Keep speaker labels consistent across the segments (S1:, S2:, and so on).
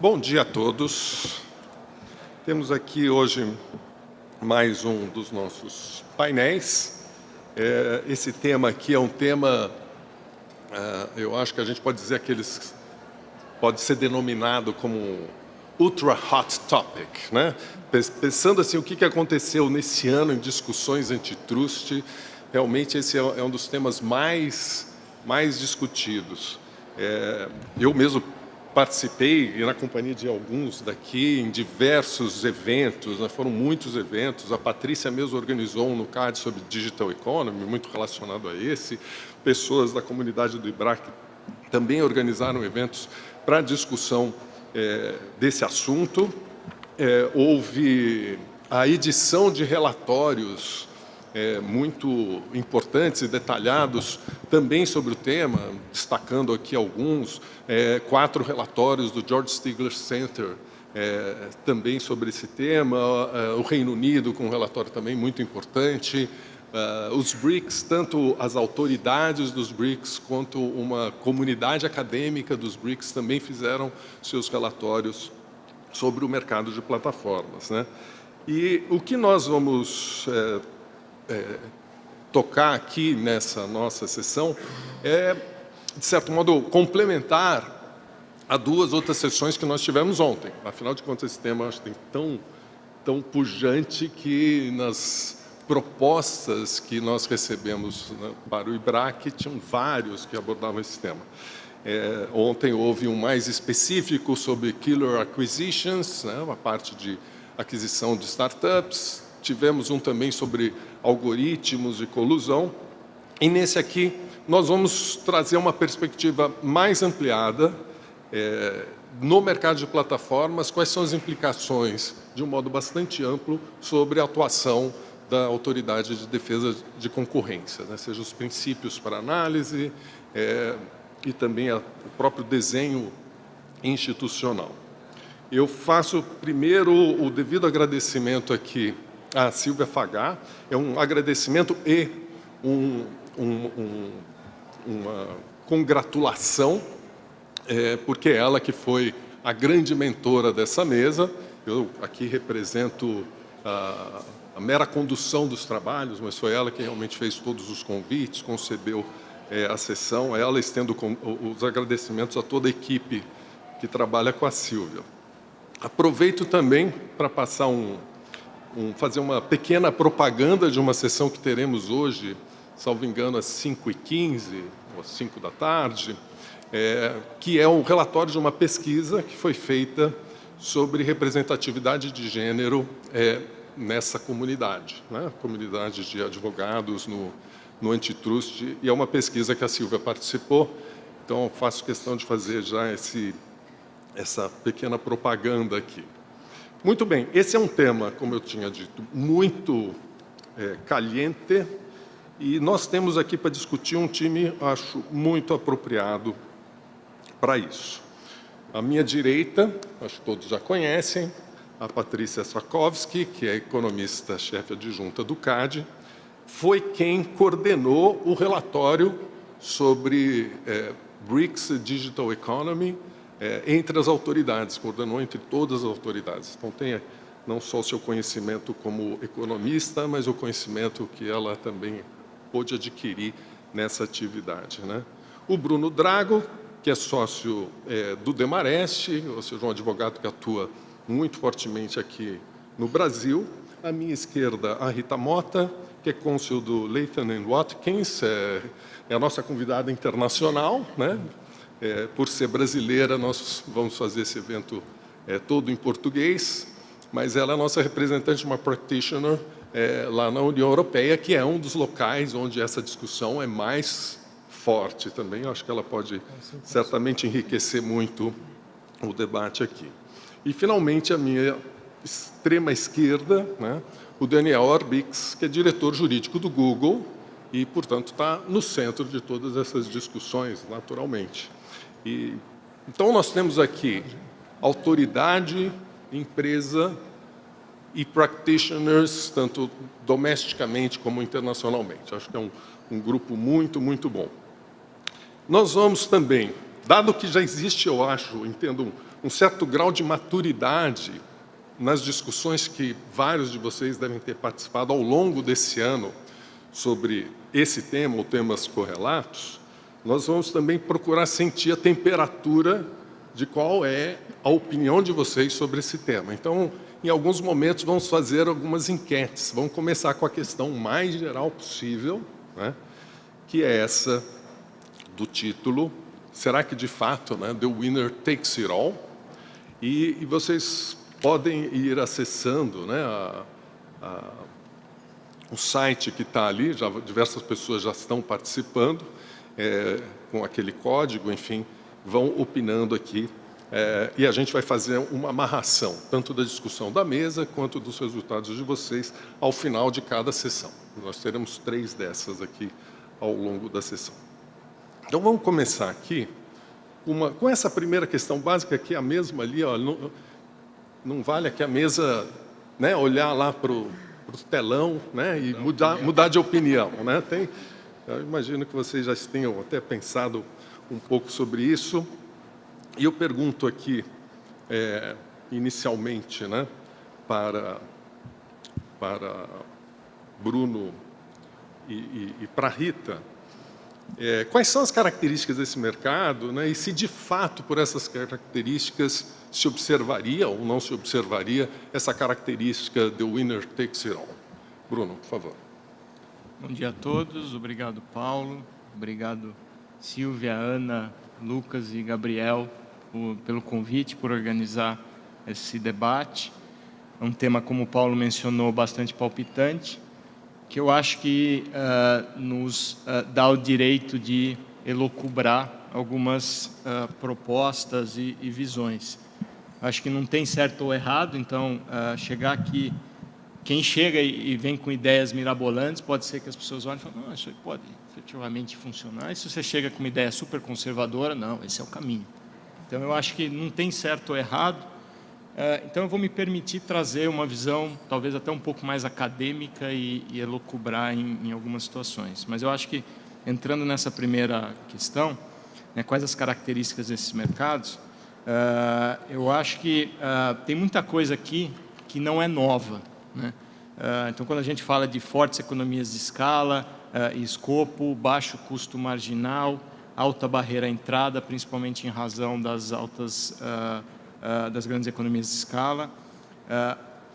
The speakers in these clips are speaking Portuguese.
S1: Bom dia a todos. Temos aqui hoje mais um dos nossos painéis. Esse tema aqui é um tema, eu acho que a gente pode dizer pode ser denominado como ultra hot topic, né? Pensando assim, o que aconteceu nesse ano em discussões antitrust, realmente esse é um dos temas mais discutidos. Eu mesmo participei, na companhia de alguns daqui, em diversos eventos, né? Foram muitos eventos. A Patrícia mesmo organizou um no CAD sobre Digital Economy, muito relacionado a esse. Pessoas da comunidade do IBRAC também organizaram eventos para discussão desse assunto. Houve a edição de relatórios muito importantes e detalhados também sobre o tema, destacando aqui alguns, 4 relatórios do George Stigler Center também sobre esse tema, o Reino Unido com um relatório também muito importante, os BRICS, tanto as autoridades dos BRICS quanto uma comunidade acadêmica dos BRICS também fizeram seus relatórios sobre o mercado de plataformas, né? E o que nós vamos tocar aqui nessa nossa sessão é, de certo modo, complementar a 2 outras sessões que nós tivemos ontem. Afinal de contas, esse tema acho que tem tão pujante que nas propostas que nós recebemos, né, para o IBRAC, tinham vários que abordavam esse tema. Ontem houve um mais específico sobre Killer Acquisitions, né, uma parte de aquisição de startups. Tivemos um também sobre algoritmos de colusão. E nesse aqui, nós vamos trazer uma perspectiva mais ampliada no mercado de plataformas, quais são as implicações, de um modo bastante amplo, sobre a atuação da Autoridade de Defesa de Concorrência, né? Seja os princípios para análise e também o próprio desenho institucional. Eu faço primeiro o devido agradecimento aqui a Silvia Fagá, é um agradecimento e uma congratulação, porque ela que foi a grande mentora dessa mesa. Eu aqui represento a mera condução dos trabalhos, mas foi ela que realmente fez todos os convites, concebeu a sessão. Ela estendo os agradecimentos a toda a equipe que trabalha com a Silvia. Aproveito também para passar fazer uma pequena propaganda de uma sessão que teremos hoje, salvo engano, às 5h15, ou às 5 da tarde, que é um relatório de uma pesquisa que foi feita sobre representatividade de gênero nessa comunidade, né? Comunidade de advogados no antitrust, e é uma pesquisa que a Silvia participou, então faço questão de fazer já essa pequena propaganda aqui. Muito bem, esse é um tema, como eu tinha dito, muito caliente, e nós temos aqui para discutir um time, acho, muito apropriado para isso. À minha direita, acho que todos já conhecem, a Patrícia Swakovski, que é economista-chefe adjunta do CAD, foi quem coordenou o relatório sobre BRICS Digital Economy, entre as autoridades, coordenou entre todas as autoridades. Então, tem não só o seu conhecimento como economista, mas o conhecimento que ela também pôde adquirir nessa atividade, né? O Bruno Drago, que é sócio do Demarest, ou seja, um advogado que atua muito fortemente aqui no Brasil. À minha esquerda, a Rita Mota, que é cônsul do Latham & Watkins, é a nossa convidada internacional, né? Por ser brasileira, nós vamos fazer esse evento todo em português, mas ela é a nossa representante, uma practitioner, lá na União Europeia, que é um dos locais onde essa discussão é mais forte também. Eu acho que ela pode certamente enriquecer muito o debate aqui. E, finalmente, a minha extrema esquerda, né, o Daniel Arbix, que é diretor jurídico do Google e, portanto, está no centro de todas essas discussões, naturalmente. Então, nós temos aqui autoridade, empresa e practitioners, tanto domesticamente como internacionalmente. Acho que é um grupo muito, muito bom. Nós vamos também, dado que já existe, eu acho, entendo, um certo grau de maturidade nas discussões que vários de vocês devem ter participado ao longo desse ano sobre esse tema ou temas correlatos, nós vamos também procurar sentir a temperatura de qual é a opinião de vocês sobre esse tema. Então, em alguns momentos, vamos fazer algumas enquetes. Vamos começar com a questão mais geral possível, né, que é essa do título, será que de fato, né, The Winner Takes It All? E vocês podem ir acessando, né, o site que está ali, já diversas pessoas já estão participando, com aquele código, enfim, vão opinando aqui, e a gente vai fazer uma amarração, tanto da discussão da mesa, quanto dos resultados de vocês, ao final de cada sessão. Nós teremos 3 dessas aqui ao longo da sessão. Então, vamos começar aqui com essa primeira questão básica, que é a mesma ali, ó, não vale aqui a mesa, né, olhar lá para o telão, né, e mudar de opinião, né? Eu imagino que vocês já tenham até pensado um pouco sobre isso. E eu pergunto aqui, inicialmente, né, para Bruno e para Rita, quais são as características desse mercado, né, e se de fato por essas características se observaria ou não se observaria essa característica The Winner Takes It All. Bruno, por favor.
S2: Bom dia a todos, obrigado Paulo, obrigado Silvia, Ana, Lucas e Gabriel pelo convite, por organizar esse debate. É um tema, como o Paulo mencionou, bastante palpitante, que eu acho que nos dá o direito de elocubrar algumas propostas e visões. Acho que não tem certo ou errado, então chegar aqui, quem chega e vem com ideias mirabolantes, pode ser que as pessoas olhem e falem, não, isso aí pode efetivamente funcionar. E se você chega com uma ideia super conservadora, não, esse é o caminho. Então, eu acho que não tem certo ou errado. Então, eu vou me permitir trazer uma visão, talvez até um pouco mais acadêmica e elocubrar em algumas situações. Mas eu acho que, entrando nessa primeira questão, né, quais as características desses mercados, eu acho que tem muita coisa aqui que não é nova, né? Então, quando a gente fala de fortes economias de escala, escopo, baixo custo marginal, alta barreira à entrada, principalmente em razão das das grandes economias de escala,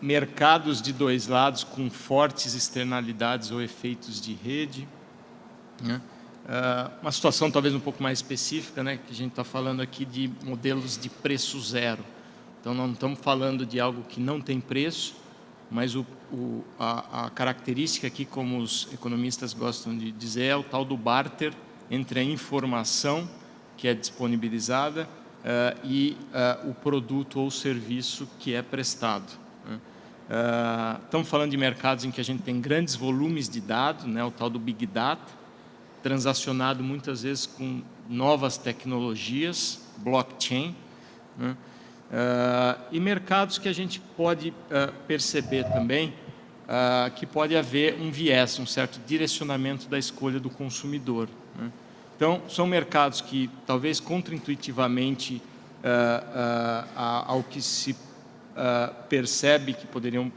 S2: mercados de 2 lados com fortes externalidades ou efeitos de rede, né? Uma situação talvez um pouco mais específica, né, que a gente está falando aqui de modelos de preço zero. Então, não estamos falando de algo que não tem preço, mas a característica aqui, como os economistas gostam de dizer, é o tal do barter entre a informação que é disponibilizada e o produto ou serviço que é prestado, né? Estamos falando de mercados em que a gente tem grandes volumes de dados, né, o tal do Big Data, transacionado muitas vezes com novas tecnologias, blockchain, né? E mercados que a gente pode perceber também que pode haver um viés, um certo direcionamento da escolha do consumidor, né? Então, são mercados que, talvez contraintuitivamente, ao que se percebe que poderiam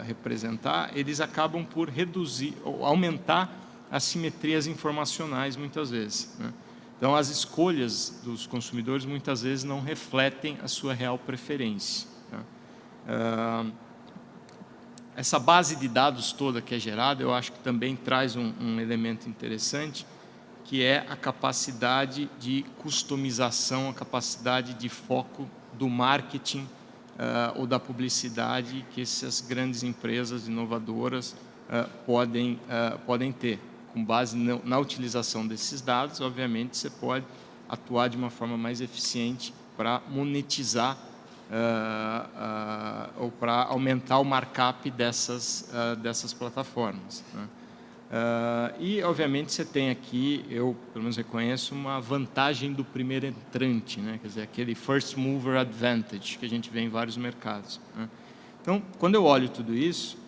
S2: representar, eles acabam por reduzir ou aumentar assimetrias informacionais, muitas vezes, né? Então, as escolhas dos consumidores, muitas vezes, não refletem a sua real preferência, né? Essa base de dados toda que é gerada, eu acho que também traz um elemento interessante, que é a capacidade de customização, a capacidade de foco do marketing ou da publicidade que essas grandes empresas inovadoras podem ter. Com base na utilização desses dados, obviamente, você pode atuar de uma forma mais eficiente para monetizar ou para aumentar o markup dessas plataformas, né? E, obviamente, você tem aqui, eu pelo menos reconheço, uma vantagem do primeiro entrante, né? Quer dizer, aquele first mover advantage que a gente vê em vários mercados, né? Então, quando eu olho tudo isso,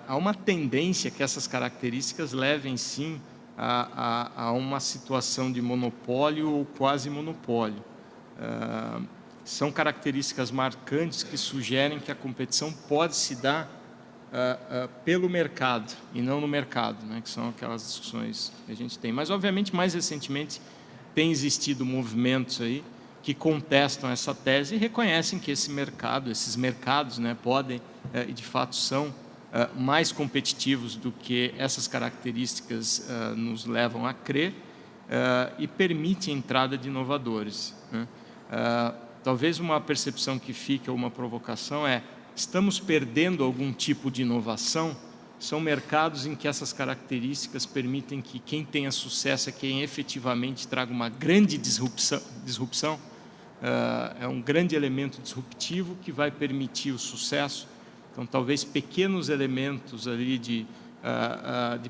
S2: há uma tendência que essas características levem, sim, a uma situação de monopólio ou quase monopólio. são características marcantes que sugerem que a competição pode se dar pelo mercado e não no mercado, né, que são aquelas discussões que a gente tem. Mas, obviamente, mais recentemente, tem existido movimentos aí que contestam essa tese e reconhecem que esses mercados, né, podem e de fato são mais competitivos do que essas características nos levam a crer e permitem a entrada de inovadores, né? Talvez uma percepção que fica, uma provocação estamos perdendo algum tipo de inovação? São mercados em que essas características permitem que quem tenha sucesso é quem efetivamente traga uma grande disrupção. É um grande elemento disruptivo que vai permitir o sucesso. Então, talvez pequenos elementos ali de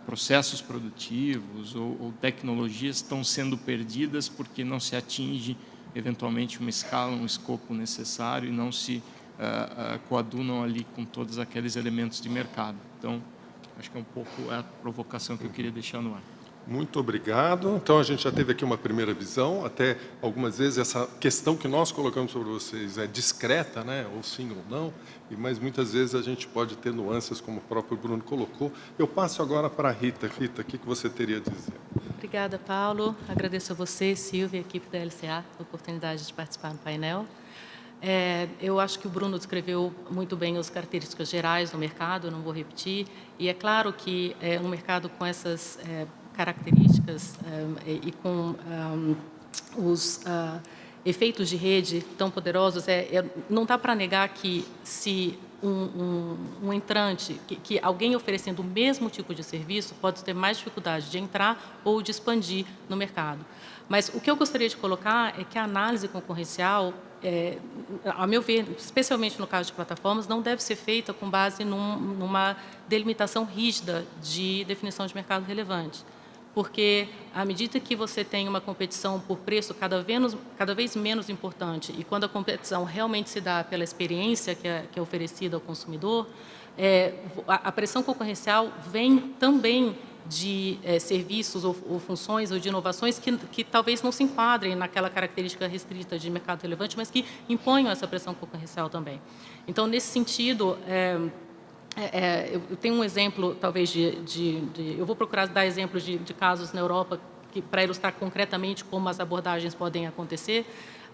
S2: processos produtivos ou tecnologias estão sendo perdidas porque não se atinge, eventualmente, uma escala, um escopo necessário e não se coadunam ali com todos aqueles elementos de mercado. Então, acho que é um pouco a provocação que eu queria deixar no ar.
S1: Muito obrigado. Então, a gente já teve aqui uma primeira visão. Até algumas vezes essa questão que nós colocamos sobre vocês é discreta, né? Ou sim ou não. Mas muitas vezes a gente pode ter nuances, como o próprio Bruno colocou. Eu passo agora para a Rita. Rita, o que você teria a dizer?
S3: Obrigada, Paulo. Agradeço a você, Silvia, e a equipe da LCA, a oportunidade de participar no painel. Eu acho que o Bruno descreveu muito bem as características gerais do mercado, eu não vou repetir. E é claro que um mercado com essas características e com os efeitos de rede tão poderosos, não dá para negar que se um entrante, que alguém oferecendo o mesmo tipo de serviço pode ter mais dificuldade de entrar ou de expandir no mercado. Mas o que eu gostaria de colocar é que a análise concorrencial, a meu ver, especialmente no caso de plataformas, não deve ser feita com base numa delimitação rígida de definição de mercado relevante. Porque, à medida que você tem uma competição por preço cada vez menos importante, e quando a competição realmente se dá pela experiência que é oferecida ao consumidor, a pressão concorrencial vem também de serviços ou funções ou de inovações que talvez não se enquadrem naquela característica restrita de mercado relevante, mas que imponham essa pressão concorrencial também. Então, nesse sentido, eu tenho um exemplo, talvez, eu vou procurar dar exemplos de casos na Europa para ilustrar concretamente como as abordagens podem acontecer.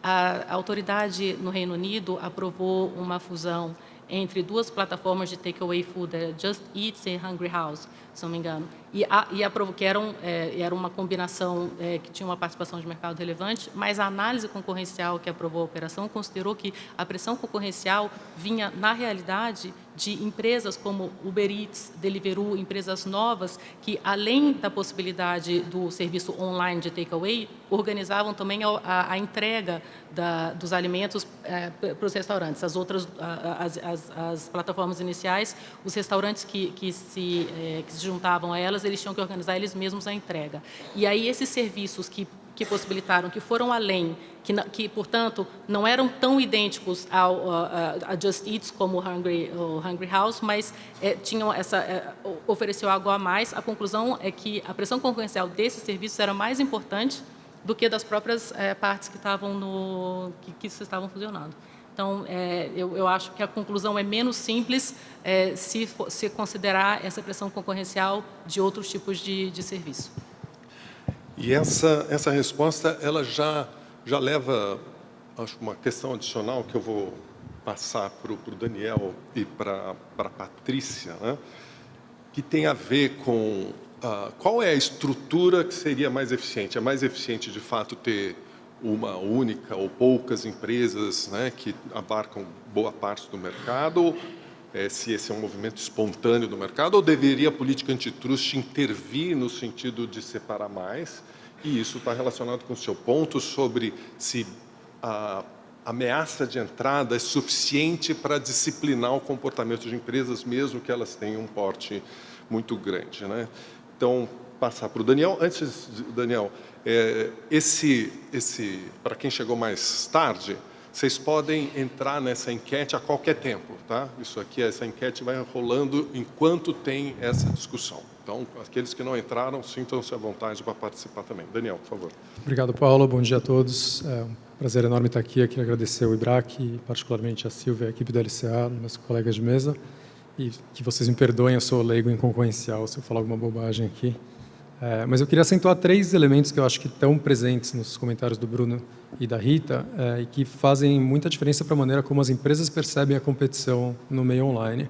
S3: A autoridade no Reino Unido aprovou uma fusão entre duas plataformas de takeaway food, Just Eat e Hungry House, se não me engano. E aprovou que era uma combinação que tinha uma participação de mercado relevante, mas a análise concorrencial que aprovou a operação considerou que a pressão concorrencial vinha, na realidade, de empresas como Uber Eats, Deliveroo, empresas novas que, além da possibilidade do serviço online de takeaway, organizavam também a entrega dos alimentos para os restaurantes. As outras, as plataformas iniciais, os restaurantes que se juntavam a elas, eles tinham que organizar eles mesmos a entrega. E aí esses serviços que possibilitaram, que foram além, que portanto não eram tão idênticos a Just Eat como o Hungry House, mas tinham ofereceu algo a mais. A conclusão é que a pressão concorrencial desses serviços era mais importante do que das próprias partes que se estavam fusionando. Então, eu acho que a conclusão é menos simples se considerar essa pressão concorrencial de outros tipos de serviço.
S1: E essa resposta, ela já leva, acho, uma questão adicional que eu vou passar para o Daniel e para a Patrícia, né? Que tem a ver com qual é a estrutura que seria mais eficiente. É mais eficiente, de fato, ter uma única ou poucas empresas, né, que abarcam boa parte do mercado, se esse é um movimento espontâneo do mercado, ou deveria a política antitrust intervir no sentido de separar mais? E isso está relacionado com o seu ponto sobre se a ameaça de entrada é suficiente para disciplinar o comportamento de empresas, mesmo que elas tenham um porte muito grande, né? Então, passar para o Daniel. Antes, Daniel, para quem chegou mais tarde, Vocês podem entrar nessa enquete a qualquer tempo, tá? Isso aqui, essa enquete vai rolando enquanto tem essa discussão. Então, aqueles que não entraram, sintam-se à vontade para participar também. Daniel, por favor.
S4: Obrigado, Paulo. Bom dia a todos. É um prazer enorme estar aqui. Quero agradecer ao IBRAC, e particularmente a Silvia, a equipe da LCA, meus colegas de mesa. E que vocês me perdoem, eu sou leigo em concorrencial se eu falar alguma bobagem aqui. Mas eu queria acentuar 3 elementos que eu acho que estão presentes nos comentários do Bruno e da Rita e que fazem muita diferença para a maneira como as empresas percebem a competição no meio online.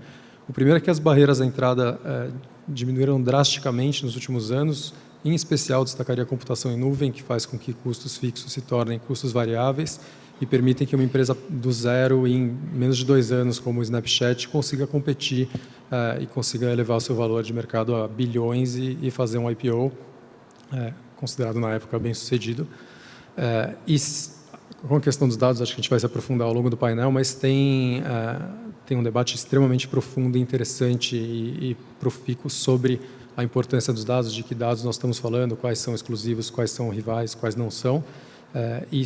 S4: O primeiro é que as barreiras à entrada diminuíram drasticamente nos últimos anos. Em especial, destacaria a computação em nuvem, que faz com que custos fixos se tornem custos variáveis e permitem que uma empresa do zero, em menos de 2 anos, como o Snapchat, consiga competir e consiga elevar o seu valor de mercado a bilhões e fazer um IPO, considerado na época bem sucedido. E com a questão dos dados, acho que a gente vai se aprofundar ao longo do painel, mas tem um debate extremamente profundo, interessante e profícuo sobre a importância dos dados, de que dados nós estamos falando, quais são exclusivos, quais são rivais, quais não são. E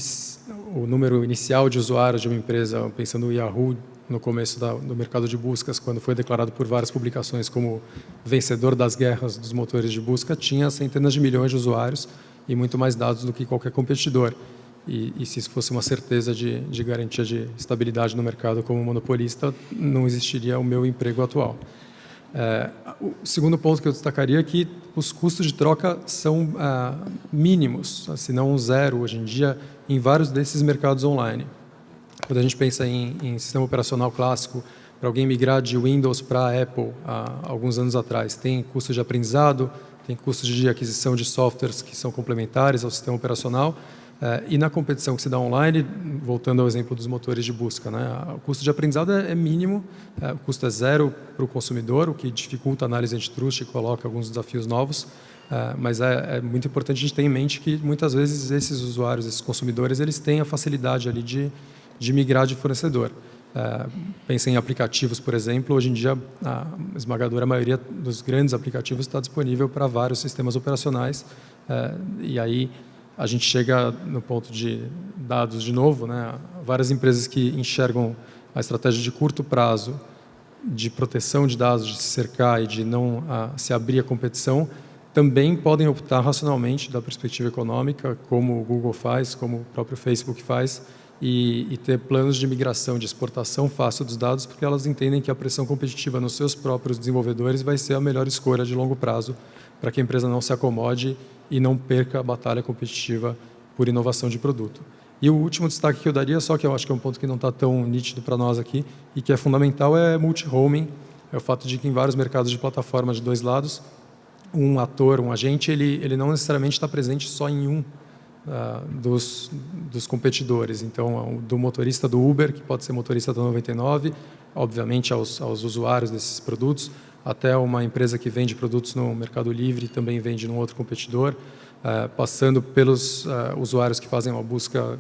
S4: o número inicial de usuários de uma empresa, pensando no Yahoo, no começo do mercado de buscas, quando foi declarado por várias publicações como vencedor das guerras dos motores de busca, tinha centenas de milhões de usuários e muito mais dados do que qualquer competidor. E se isso fosse uma certeza de garantia de estabilidade no mercado como monopolista, não existiria o meu emprego atual. O segundo ponto que eu destacaria é que os custos de troca são mínimos, se não zero hoje em dia, em vários desses mercados online. Quando a gente pensa em sistema operacional clássico, para alguém migrar de Windows para a Apple há alguns anos atrás, tem custos de aprendizado, tem custos de aquisição de softwares que são complementares ao sistema operacional. E na competição que se dá online, voltando ao exemplo dos motores de busca, né, o custo de aprendizado é mínimo, o custo é zero para o consumidor, o que dificulta a análise antitrust e coloca alguns desafios novos, mas é muito importante a gente ter em mente que muitas vezes esses usuários, esses consumidores, eles têm a facilidade ali de migrar de fornecedor. Pensa em aplicativos, por exemplo, hoje em dia a esmagadora maioria dos grandes aplicativos está disponível para vários sistemas operacionais, e aí a gente chega no ponto de dados de novo, né? Várias empresas que enxergam a estratégia de curto prazo de proteção de dados, de se cercar e de não se abrir à competição, também podem optar racionalmente da perspectiva econômica, como o Google faz, como o próprio Facebook faz, e ter planos de migração, de exportação fácil dos dados, porque elas entendem que a pressão competitiva nos seus próprios desenvolvedores vai ser a melhor escolha de longo prazo para que a empresa não se acomode e não perca a batalha competitiva por inovação de produto. E o último destaque que eu daria, só que eu acho que é um ponto que não está tão nítido para nós aqui e que é fundamental, é multi-homing, é o fato de que em vários mercados de plataforma de 2 lados, um ator, um agente, ele não necessariamente está presente só em um dos competidores. Então, do motorista do Uber, que pode ser motorista da 99, obviamente aos usuários desses produtos, até uma empresa que vende produtos no Mercado Livre e também vende num outro competidor, passando pelos usuários que fazem uma busca,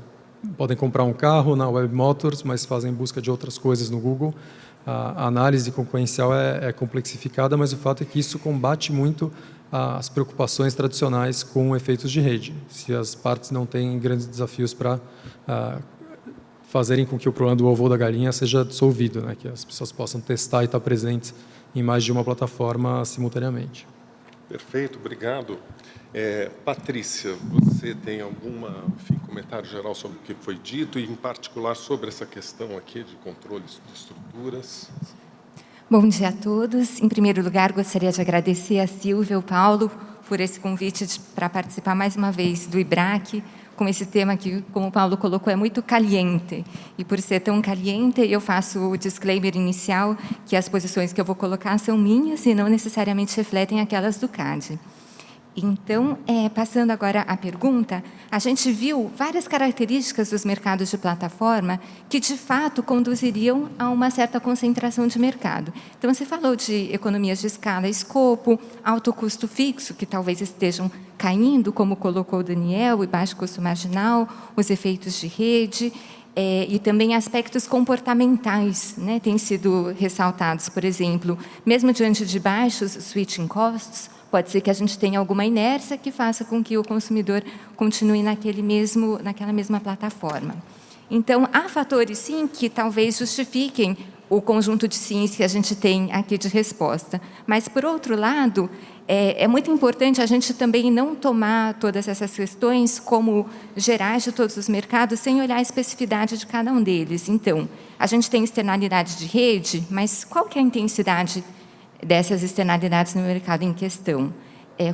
S4: podem comprar um carro na Web Motors, mas fazem busca de outras coisas no Google. A análise concorrencial é complexificada, mas o fato é que isso combate muito as preocupações tradicionais com efeitos de rede. Se as partes não têm grandes desafios para fazerem com que o problema do ovo ou da galinha seja dissolvido, né? Que as pessoas possam testar e estar presentes em mais de uma plataforma simultaneamente.
S1: Perfeito, obrigado. Patrícia, você tem comentário geral sobre o que foi dito e, em particular, sobre essa questão aqui de controles de estruturas?
S5: Bom dia a todos. Em primeiro lugar, gostaria de agradecer a Silvia e o Paulo por esse convite para participar mais uma vez do IBRAC, com esse tema que, como o Paulo colocou, é muito caliente. E por ser tão caliente, eu faço o disclaimer inicial que as posições que eu vou colocar são minhas e não necessariamente refletem aquelas do CAD. Então, passando agora à pergunta, a gente viu várias características dos mercados de plataforma que, de fato, conduziriam a uma certa concentração de mercado. Então, você falou de economias de escala, escopo, alto custo fixo, que talvez estejam caindo, como colocou o Daniel, e baixo custo marginal, os efeitos de rede, e também aspectos comportamentais, né, têm sido ressaltados. Por exemplo, mesmo diante de baixos switching costs, pode ser que a gente tenha alguma inércia que faça com que o consumidor continue naquela mesma plataforma. Então, há fatores, sim, que talvez justifiquem o conjunto de sims que a gente tem aqui de resposta. Mas, por outro lado, é muito importante a gente também não tomar todas essas questões como gerais de todos os mercados, sem olhar a especificidade de cada um deles. Então, a gente tem externalidade de rede, mas qual que é a intensidade dessas externalidades no mercado em questão?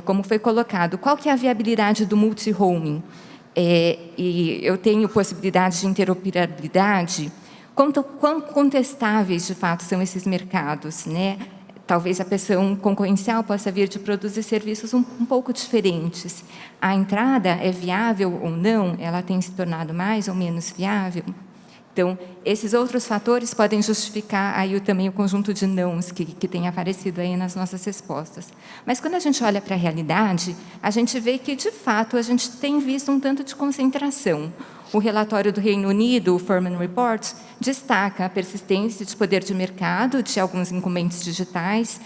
S5: Como foi colocado, qual que é a viabilidade do multi-homing? E eu tenho possibilidade de interoperabilidade. Quão contestáveis, de fato, são esses mercados, né? Talvez a pressão concorrencial possa vir de produtos e serviços um pouco diferentes. A entrada é viável ou não? Ela tem se tornado mais ou menos viável? Então, esses outros fatores podem justificar aí também o conjunto de nãos que tem aparecido aí nas nossas respostas. Mas, quando a gente olha para a realidade, a gente vê que, de fato, a gente tem visto um tanto de concentração. O relatório do Reino Unido, o Furman Report, destaca a persistência de poder de mercado de alguns incumbentes digitais,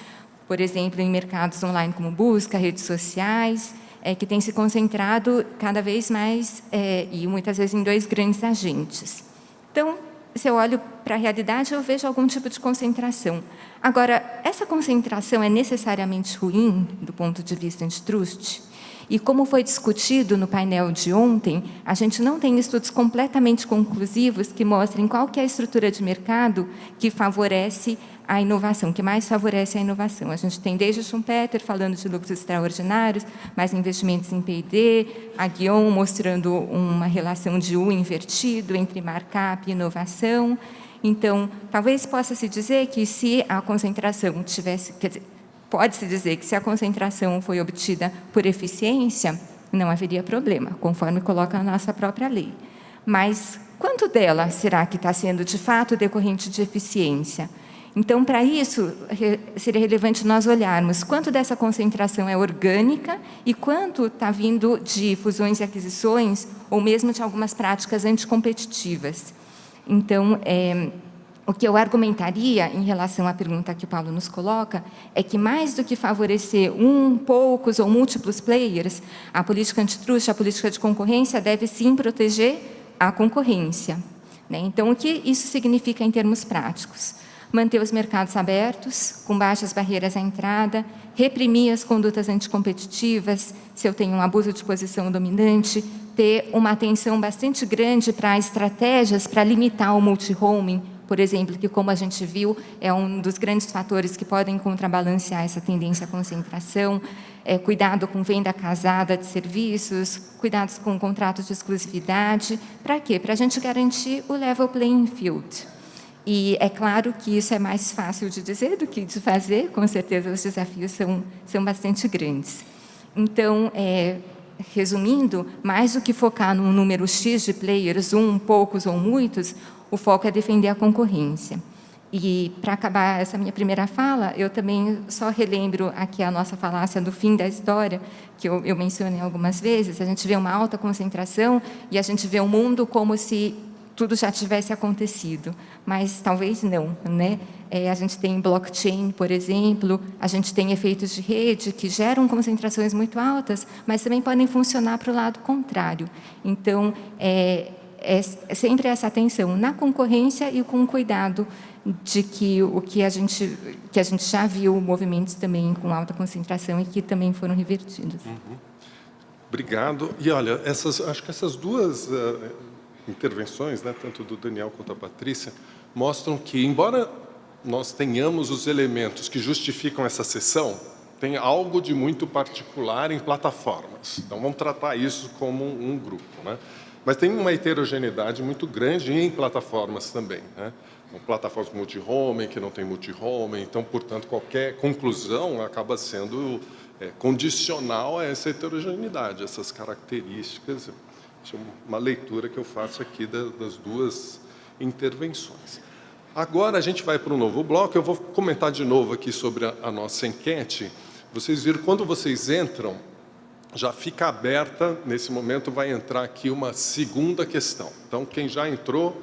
S5: por exemplo, em mercados online como busca, redes sociais, que tem se concentrado cada vez mais, e muitas vezes em 2 grandes agentes. Então, se eu olho para a realidade, eu vejo algum tipo de concentração. Agora, essa concentração é necessariamente ruim do ponto de vista antitrust? E como foi discutido no painel de ontem, a gente não tem estudos completamente conclusivos que mostrem qual que é a estrutura de mercado que favorece a inovação, que mais favorece a inovação. A gente tem desde Schumpeter falando de lucros extraordinários, mais investimentos em P&D, a Guion mostrando uma relação de U invertido entre markup e inovação. Então, talvez possa-se dizer que se a concentração tivesse... Quer dizer, pode-se dizer que se a concentração foi obtida por eficiência, não haveria problema, conforme coloca a nossa própria lei. Mas quanto dela será que está sendo, de fato, decorrente de eficiência? Então, para isso, seria relevante nós olharmos quanto dessa concentração é orgânica e quanto está vindo de fusões e aquisições, ou mesmo de algumas práticas anticompetitivas. Então, o que eu argumentaria em relação à pergunta que o Paulo nos coloca é que, mais do que favorecer poucos ou múltiplos players, a política antitruste, a política de concorrência, deve sim proteger a concorrência, né? Então, o que isso significa em termos práticos? Manter os mercados abertos, com baixas barreiras à entrada, reprimir as condutas anticompetitivas, se eu tenho um abuso de posição dominante, ter uma atenção bastante grande para estratégias para limitar o multi-homing, por exemplo, que, como a gente viu, é um dos grandes fatores que podem contrabalancear essa tendência à concentração, cuidado com venda casada de serviços, cuidados com contratos de exclusividade. Para quê? Para a gente garantir o level playing field. E é claro que isso é mais fácil de dizer do que de fazer, com certeza os desafios são bastante grandes. Então, resumindo, mais do que focar num número X de players, poucos ou muitos, o foco é defender a concorrência. E, para acabar essa minha primeira fala, eu também só relembro aqui a nossa falácia do fim da história, que eu mencionei algumas vezes. A gente vê uma alta concentração e a gente vê o mundo como se tudo já tivesse acontecido, mas talvez não, né? A gente tem blockchain, por exemplo, a gente tem efeitos de rede que geram concentrações muito altas, mas também podem funcionar para o lado contrário. Então, sempre essa atenção na concorrência e com cuidado de que a gente já viu movimentos também com alta concentração e que também foram revertidos.
S1: Obrigado. E olha, acho que essas duas intervenções, né, tanto do Daniel quanto da Patrícia, mostram que, embora nós tenhamos os elementos que justificam essa sessão, tem algo de muito particular em plataformas. Então, vamos tratar isso como um grupo, né? Mas tem uma heterogeneidade muito grande em plataformas também, né? Plataformas multi-homing, que não tem multi-homing, então, portanto, qualquer conclusão acaba sendo condicional a essa heterogeneidade, essas características. Isso é uma leitura que eu faço aqui das duas intervenções. Agora, a gente vai para um novo bloco. Eu vou comentar de novo aqui sobre a nossa enquete. Vocês viram, quando vocês entram, já fica aberta, nesse momento vai entrar aqui uma segunda questão. Então, quem já entrou,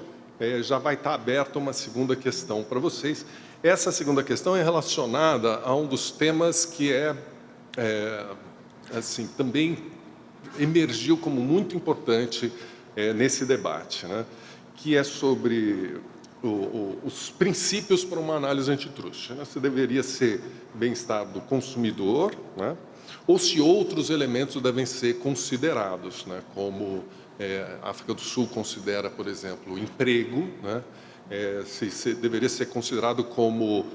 S1: já vai estar aberta uma segunda questão para vocês. Essa segunda questão é relacionada a um dos temas que assim, também emergiu como muito importante nesse debate, né? que é sobre os princípios para uma análise antitrust, né? Se deveria ser bem-estar do consumidor, né? Ou se outros elementos devem ser considerados, né? Como a África do Sul considera, por exemplo, o emprego, né? Se deveria ser considerado como,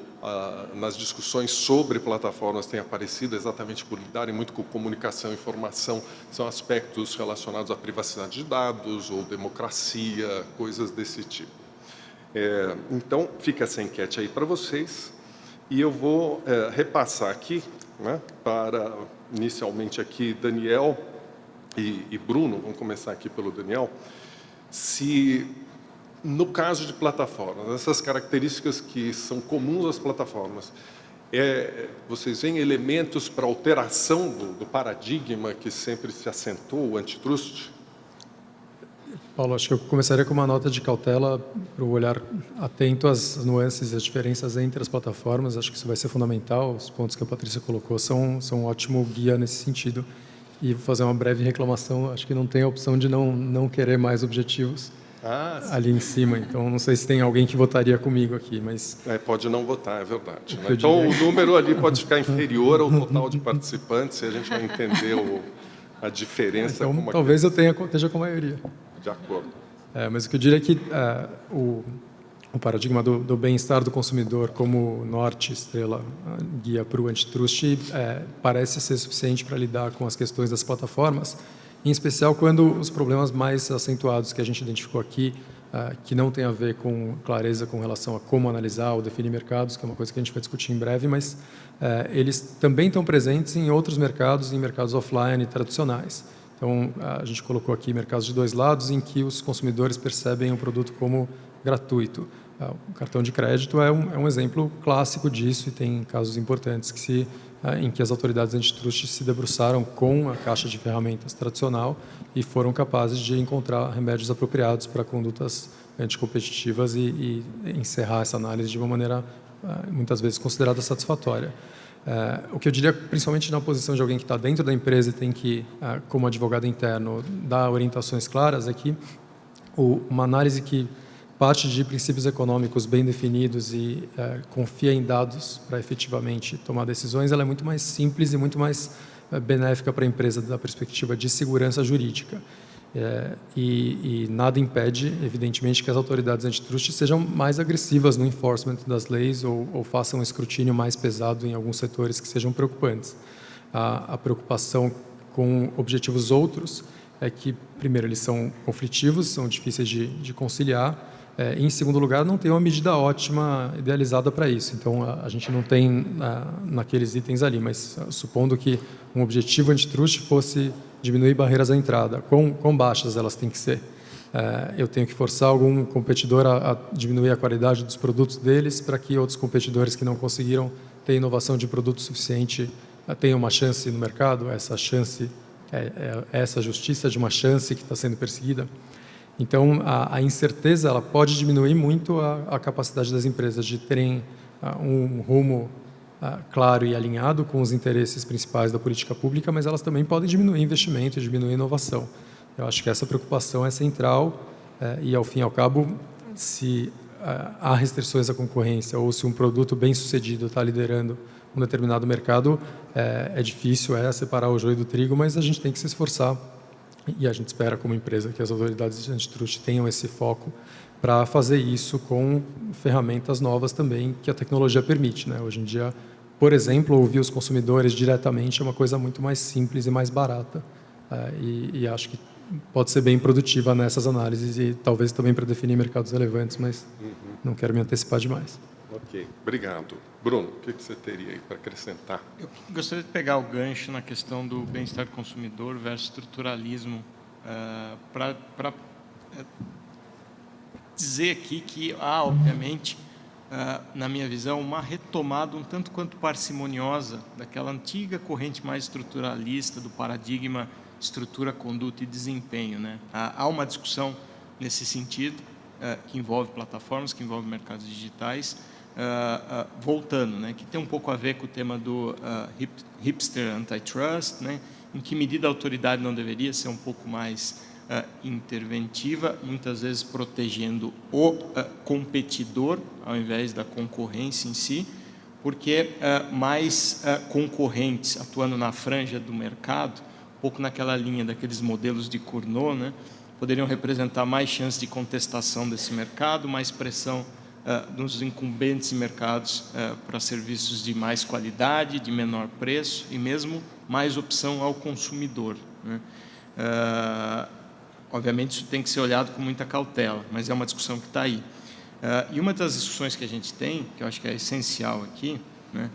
S1: nas discussões sobre plataformas tem aparecido, exatamente por lidarem muito com comunicação e informação, são aspectos relacionados à privacidade de dados ou democracia, coisas desse tipo. Então, fica essa enquete aí para vocês, e eu vou repassar aqui, né, para, inicialmente aqui, Daniel e Bruno, vamos começar aqui pelo Daniel, se, no caso de plataformas, essas características que são comuns às plataformas, vocês veem elementos para alteração do paradigma que sempre se assentou, o antitrust?
S4: Paulo, acho que eu começaria com uma nota de cautela para o olhar atento às nuances e às diferenças entre as plataformas. Acho que isso vai ser fundamental. Os pontos que a Patrícia colocou são um ótimo guia nesse sentido. E vou fazer uma breve reclamação. Acho que não tem a opção de não querer mais objetivos ali em cima. Então, não sei se tem alguém que votaria comigo aqui, mas...
S1: Pode não votar, é verdade. Né? Então, o número ali pode ficar inferior ao total de participantes, e a gente vai entender a diferença.
S4: Então, talvez eu esteja com a maioria.
S1: De acordo.
S4: Mas o que eu diria é que o paradigma do bem-estar do consumidor como norte, estrela, guia para o antitrust, parece ser suficiente para lidar com as questões das plataformas, em especial quando os problemas mais acentuados que a gente identificou aqui, que não tem a ver com clareza com relação a como analisar ou definir mercados, que é uma coisa que a gente vai discutir em breve, mas eles também estão presentes em outros mercados, em mercados offline tradicionais. Então, a gente colocou aqui mercados de dois lados, em que os consumidores percebem o produto como gratuito. O cartão de crédito é um exemplo clássico disso, e tem casos importantes em que as autoridades antitrust se debruçaram com a caixa de ferramentas tradicional e foram capazes de encontrar remédios apropriados para condutas anticompetitivas e encerrar essa análise de uma maneira, muitas vezes, considerada satisfatória. O que eu diria, principalmente na posição de alguém que está dentro da empresa e tem que, como advogado interno, dar orientações claras, é que uma análise que parte de princípios econômicos bem definidos e confia em dados para efetivamente tomar decisões, ela é muito mais simples e muito mais benéfica para a empresa da perspectiva de segurança jurídica. E nada impede, evidentemente, que as autoridades antitrust sejam mais agressivas no enforcement das leis ou façam um escrutínio mais pesado em alguns setores que sejam preocupantes. A preocupação com objetivos outros é que, primeiro, eles são conflitivos, são difíceis de conciliar, e, em segundo lugar, não tem uma medida ótima idealizada para isso. Então, a gente não tem naqueles itens ali, mas supondo que um objetivo antitrust fosse diminuir barreiras à entrada, quão baixas elas têm que ser? Eu tenho que forçar algum competidor a diminuir a qualidade dos produtos deles para que outros competidores que não conseguiram ter inovação de produto suficiente tenham uma chance no mercado? Essa chance, essa justiça de uma chance que está sendo perseguida? Então, a incerteza ela pode diminuir muito a capacidade das empresas de terem um rumo claro e alinhado com os interesses principais da política pública, mas elas também podem diminuir investimento, diminuir inovação. Eu acho que essa preocupação é central e, ao fim e ao cabo, se há restrições à concorrência ou se um produto bem-sucedido está liderando um determinado mercado, é difícil separar o joio do trigo, mas a gente tem que se esforçar. E a gente espera, como empresa, que as autoridades de antitrust tenham esse foco para fazer isso com ferramentas novas também que a tecnologia permite, né? Hoje em dia, por exemplo, ouvir os consumidores diretamente é uma coisa muito mais simples e mais barata. E acho que pode ser bem produtiva nessas análises e talvez também para definir mercados relevantes, mas não quero me antecipar demais.
S1: Ok, obrigado. Bruno, o que você teria aí para acrescentar?
S2: Eu gostaria de pegar o gancho na questão do bem-estar do consumidor versus estruturalismo, para dizer aqui que há, obviamente, na minha visão, uma retomada um tanto quanto parcimoniosa daquela antiga corrente mais estruturalista do paradigma estrutura, conduta e desempenho, né? Há uma discussão nesse sentido, que envolve plataformas, que envolve mercados digitais, voltando, né, que tem um pouco a ver com o tema do hipster antitrust, né, em que medida a autoridade não deveria ser um pouco mais interventiva, muitas vezes protegendo o competidor, ao invés da concorrência em si, porque mais concorrentes atuando na franja do mercado, um pouco naquela linha daqueles modelos de Cournot, né, poderiam representar mais chance de contestação desse mercado, mais pressão dos incumbentes em mercados para serviços de mais qualidade, de menor preço e mesmo mais opção ao consumidor, né? Obviamente, isso tem que ser olhado com muita cautela, mas é uma discussão que está aí. E uma das discussões que a gente tem, que eu acho que é essencial aqui, né,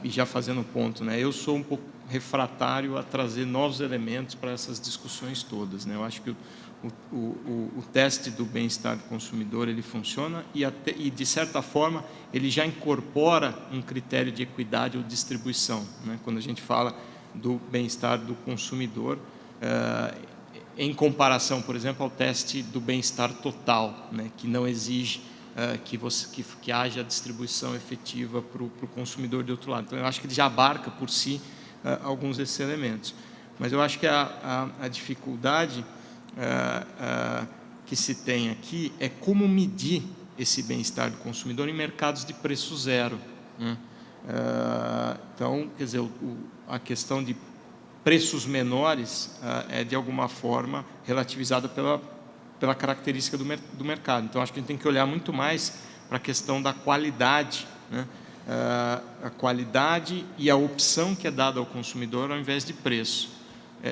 S2: e já fazendo ponto, né, eu sou um pouco refratário a trazer novos elementos para essas discussões todas, né? Eu acho que o teste do bem-estar do consumidor ele funciona e, de certa forma, ele já incorpora um critério de equidade ou distribuição, né? Quando a gente fala do bem-estar do consumidor, em comparação, por exemplo, ao teste do bem-estar total, né? Que não exige que haja distribuição efetiva para o consumidor de outro lado. Então, eu acho que ele já abarca por si alguns desses elementos. Mas eu acho que a dificuldade que se tem aqui é como medir esse bem-estar do consumidor em mercados de preço zero, né? Então, quer dizer, a questão de preços menores é, de alguma forma, relativizada pela característica do mercado. Então, acho que a gente tem que olhar muito mais para a questão da qualidade, né? A qualidade e a opção que é dada ao consumidor ao invés de preço.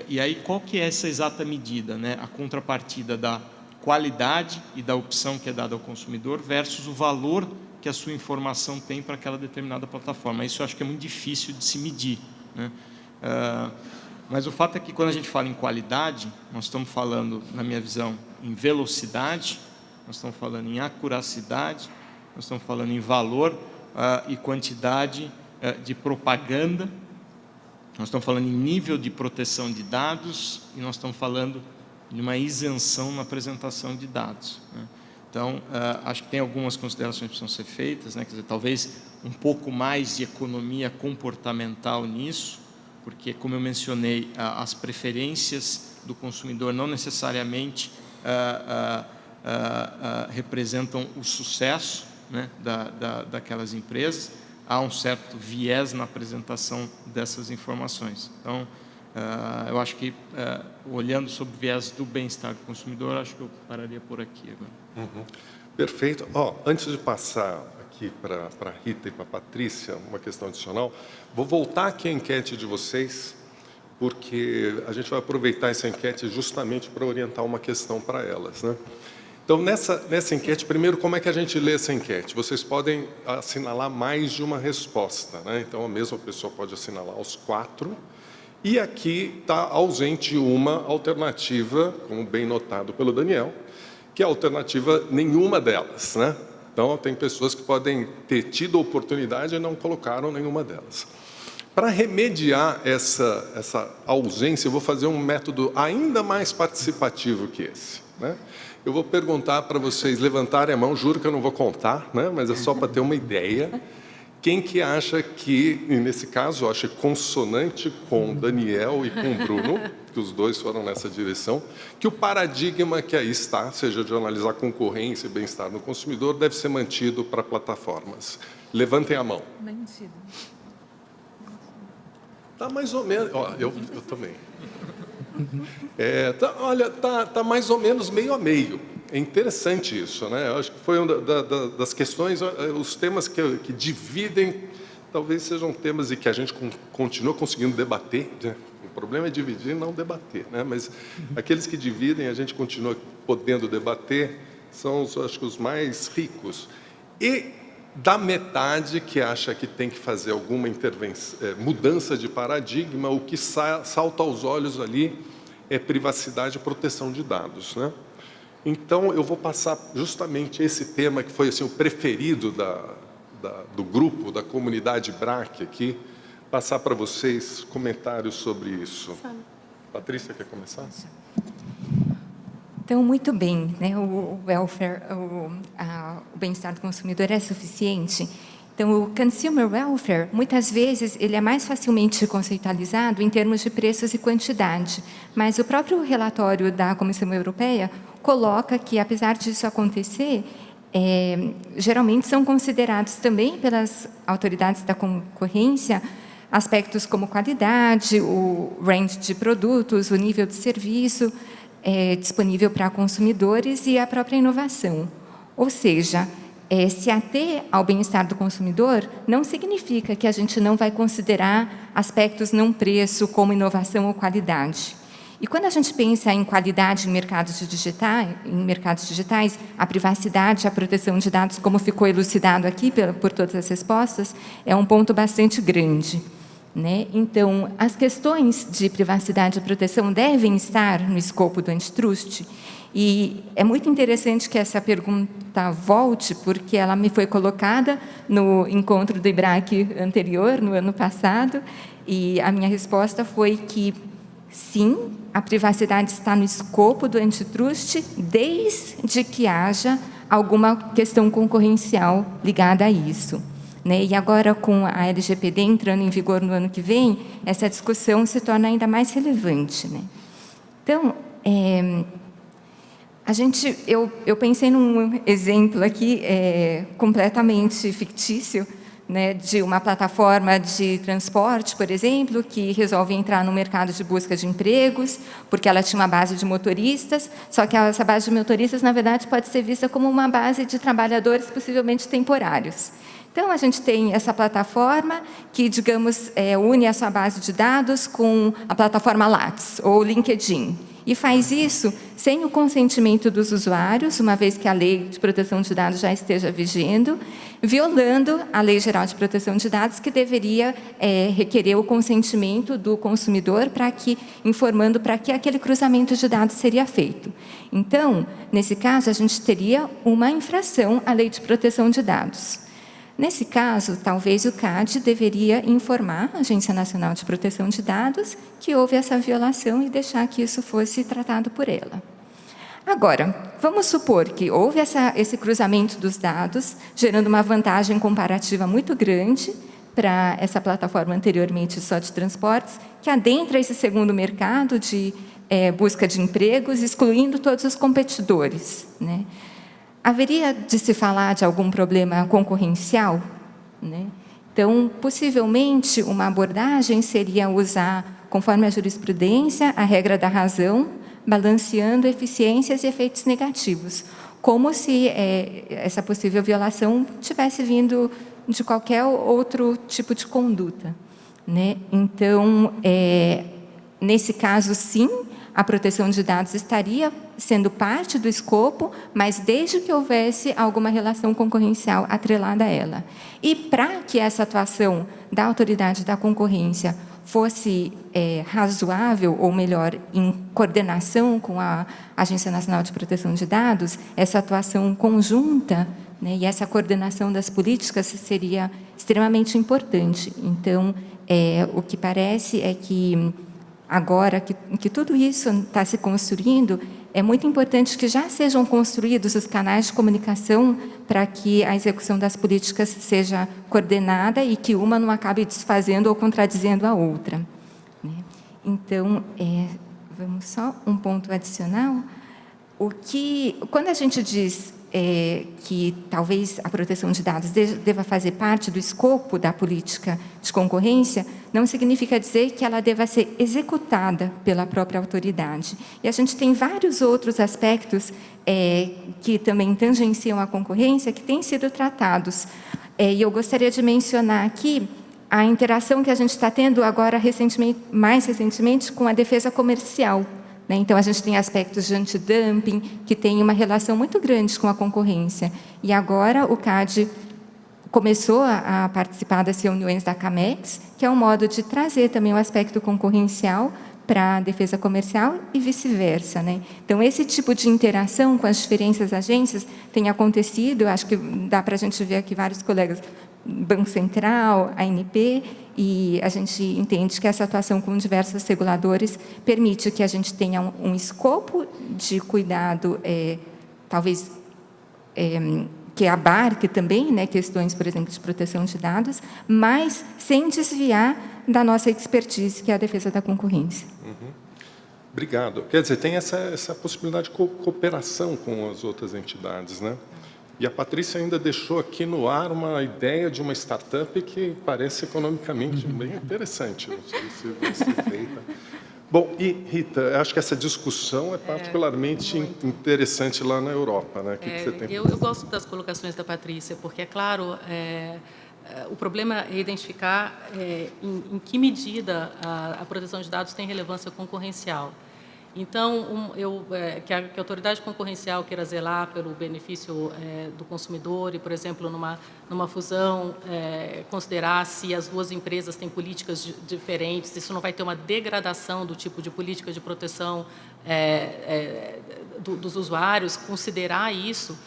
S2: E aí, qual que é essa exata medida, né? A contrapartida da qualidade e da opção que é dada ao consumidor versus o valor que a sua informação tem para aquela determinada plataforma. Isso eu acho que é muito difícil de se medir, né? Mas o fato é que, quando a gente fala em qualidade, nós estamos falando, na minha visão, em velocidade, nós estamos falando em acuracidade, nós estamos falando em valor e quantidade de propaganda, nós estamos falando em nível de proteção de dados e nós estamos falando de uma isenção na apresentação de dados, né? Então, acho que tem algumas considerações que precisam ser feitas, né? Quer dizer, talvez um pouco mais de economia comportamental nisso, porque, como eu mencionei, as preferências do consumidor não necessariamente representam o sucesso, né, daquelas empresas. Há um certo viés na apresentação dessas informações. Então, eu acho que, olhando sobre o viés do bem-estar do consumidor, acho que eu pararia por aqui agora.
S1: Perfeito. Antes de passar aqui para a Rita e para a Patrícia, uma questão adicional, vou voltar aqui à enquete de vocês, porque a gente vai aproveitar essa enquete justamente para orientar uma questão para elas, né? Então, nessa enquete, primeiro, como é que a gente lê essa enquete? Vocês podem assinalar mais de uma resposta, né? Então, a mesma pessoa pode assinalar os 4. E aqui está ausente uma alternativa, como bem notado pelo Daniel, que é a alternativa nenhuma delas, né? Então, tem pessoas que podem ter tido a oportunidade e não colocaram nenhuma delas. Para remediar essa ausência, eu vou fazer um método ainda mais participativo que esse, né? Eu vou perguntar para vocês levantarem a mão, juro que eu não vou contar, né? Mas é só para ter uma ideia. Quem que acha que, e nesse caso, acha consonante com Daniel e com Bruno, que os dois foram nessa direção, que o paradigma que aí está, seja de analisar concorrência e bem-estar no consumidor, deve ser mantido para plataformas. Levantem a mão.
S5: Mantido.
S1: Está mais ou menos... eu também. Olha, tá mais ou menos meio a meio. É interessante isso, né? Eu acho que foi uma das questões, os temas que dividem, talvez sejam temas e que a gente continua conseguindo debater, né? O problema é dividir e não debater, né? Mas aqueles que dividem, a gente continua podendo debater, são, acho que, os mais ricos. E da metade que acha que tem que fazer alguma mudança de paradigma, o que salta aos olhos ali é privacidade e proteção de dados, né? Então, eu vou passar justamente esse tema que foi assim, o preferido do grupo, da comunidade BRAC aqui, passar para vocês comentários sobre isso. Patrícia, quer começar?
S5: Então, muito bem, né? O welfare, o bem-estar do consumidor é suficiente. Então, o consumer welfare, muitas vezes, ele é mais facilmente conceitualizado em termos de preços e quantidade, mas o próprio relatório da Comissão Europeia coloca que, apesar disso acontecer, geralmente são considerados também pelas autoridades da concorrência aspectos como qualidade, o range de produtos, o nível de serviço disponível para consumidores e a própria inovação. Ou seja, se ater ao bem-estar do consumidor não significa que a gente não vai considerar aspectos não preço como inovação ou qualidade. E quando a gente pensa em qualidade em mercados digitais, a privacidade, a proteção de dados, como ficou elucidado aqui por todas as respostas, é um ponto bastante grande, né? Então, as questões de privacidade e proteção devem estar no escopo do antitrust. E é muito interessante que essa pergunta volte, porque ela me foi colocada no encontro do IBRAC anterior, no ano passado, e a minha resposta foi que, sim, a privacidade está no escopo do antitrust, desde que haja alguma questão concorrencial ligada a isso, né? E agora, com a LGPD entrando em vigor no ano que vem, essa discussão se torna ainda mais relevante, né? Então, eu pensei num exemplo aqui completamente fictício, né, de uma plataforma de transporte, por exemplo, que resolve entrar no mercado de busca de empregos, porque ela tinha uma base de motoristas, só que essa base de motoristas, na verdade, pode ser vista como uma base de trabalhadores possivelmente temporários. Então, a gente tem essa plataforma que, digamos, une a sua base de dados com a plataforma Lattes ou LinkedIn. E faz isso sem o consentimento dos usuários, uma vez que a Lei de Proteção de Dados já esteja vigendo, violando a Lei Geral de Proteção de Dados, que deveria requerer o consentimento do consumidor informando para que aquele cruzamento de dados seria feito. Então, nesse caso, a gente teria uma infração à Lei de Proteção de Dados. Nesse caso, talvez o CAD deveria informar a Agência Nacional de Proteção de Dados que houve essa violação e deixar que isso fosse tratado por ela. Agora, vamos supor que houve esse cruzamento dos dados, gerando uma vantagem comparativa muito grande para essa plataforma anteriormente só de transportes, que adentra esse segundo mercado de busca de empregos, excluindo todos os competidores, né? Haveria de se falar de algum problema concorrencial, né? Então, possivelmente, uma abordagem seria usar, conforme a jurisprudência, a regra da razão, balanceando eficiências e efeitos negativos, como se essa possível violação tivesse vindo de qualquer outro tipo de conduta, né? Então, nesse caso, sim, a proteção de dados estaria sendo parte do escopo, mas desde que houvesse alguma relação concorrencial atrelada a ela. E para que essa atuação da autoridade da concorrência fosse razoável, ou melhor, em coordenação com a Agência Nacional de Proteção de Dados, essa atuação conjunta, né, e essa coordenação das políticas seria extremamente importante. Então, o que parece é que agora que tudo isso está se construindo, é muito importante que já sejam construídos os canais de comunicação para que a execução das políticas seja coordenada e que uma não acabe desfazendo ou contradizendo a outra, né? Então, vamos só um ponto adicional. Quando a gente diz que talvez a proteção de dados deva fazer parte do escopo da política de concorrência, não significa dizer que ela deva ser executada pela própria autoridade. E a gente tem vários outros aspectos que também tangenciam a concorrência, que têm sido tratados. E eu gostaria de mencionar aqui a interação que a gente está tendo agora, mais recentemente, com a defesa comercial. Então, a gente tem aspectos de antidumping, que tem uma relação muito grande com a concorrência. E agora o CAD começou a participar das reuniões da CAMEX, que é um modo de trazer também o aspecto concorrencial para a defesa comercial e vice-versa, né? Então, esse tipo de interação com as diferentes agências tem acontecido, eu acho que dá para a gente ver aqui vários colegas, Banco Central, ANP, e a gente entende que essa atuação com diversos reguladores permite que a gente tenha um escopo de cuidado, talvez que abarque também, né, questões, por exemplo, de proteção de dados, mas sem desviar da nossa expertise, que é a defesa da concorrência.
S1: Obrigado. Quer dizer, tem essa possibilidade de cooperação com as outras entidades, né? E a Patrícia ainda deixou aqui no ar uma ideia de uma startup que parece economicamente bem interessante de ser feita. Bom, e Rita, acho que essa discussão é particularmente interessante lá na Europa, né? O que você tem?
S3: Eu gosto das colocações da Patrícia, porque, é claro, o problema é identificar em que medida a proteção de dados tem relevância concorrencial. Então, que a autoridade concorrencial queira zelar pelo benefício do consumidor e, por exemplo, numa fusão, considerar se as duas empresas têm políticas diferentes, se isso não vai ter uma degradação do tipo de política de proteção dos usuários, considerar isso,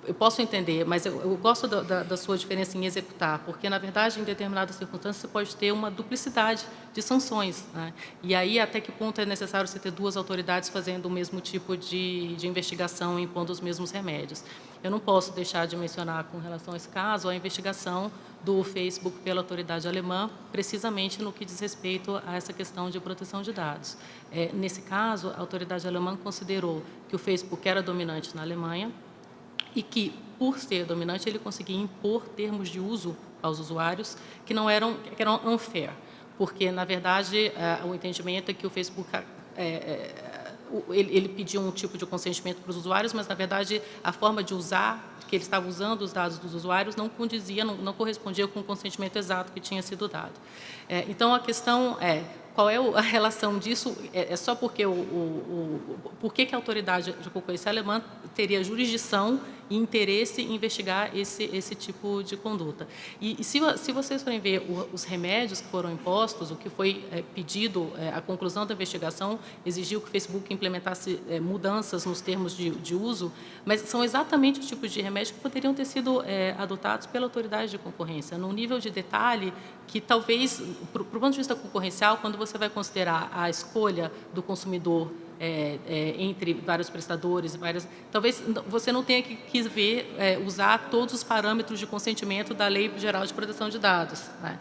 S3: eu posso entender, mas eu gosto da sua diferença em executar, porque, na verdade, em determinadas circunstâncias, você pode ter uma duplicidade de sanções, né? E aí, até que ponto é necessário você ter duas autoridades fazendo o mesmo tipo de investigação, impondo os mesmos remédios? Eu não posso deixar de mencionar, com relação a esse caso, a investigação do Facebook pela autoridade alemã, precisamente no que diz respeito a essa questão de proteção de dados. Nesse caso, a autoridade alemã considerou que o Facebook era dominante na Alemanha, e que, por ser dominante, ele conseguia impor termos de uso aos usuários que eram unfair, porque, na verdade, o entendimento é que o Facebook ele pediu um tipo de consentimento para os usuários, mas, na verdade, a forma de usar, que ele estava usando os dados dos usuários, não condizia, não correspondia com o consentimento exato que tinha sido dado. Então, a questão é: qual é a relação disso? É só porque por que a autoridade de concorrência alemã teria jurisdição e interesse em investigar esse tipo de conduta? E se vocês forem ver os remédios que foram impostos, o que foi pedido, a conclusão da investigação exigiu que o Facebook implementasse mudanças nos termos de uso, mas são exatamente os tipos de remédios que poderiam ter sido adotados pela autoridade de concorrência, num nível de detalhe que talvez, do ponto de vista concorrencial, quando você vai considerar a escolha do consumidor entre vários prestadores, talvez você não tenha que usar todos os parâmetros de consentimento da Lei Geral de Proteção de Dados, né?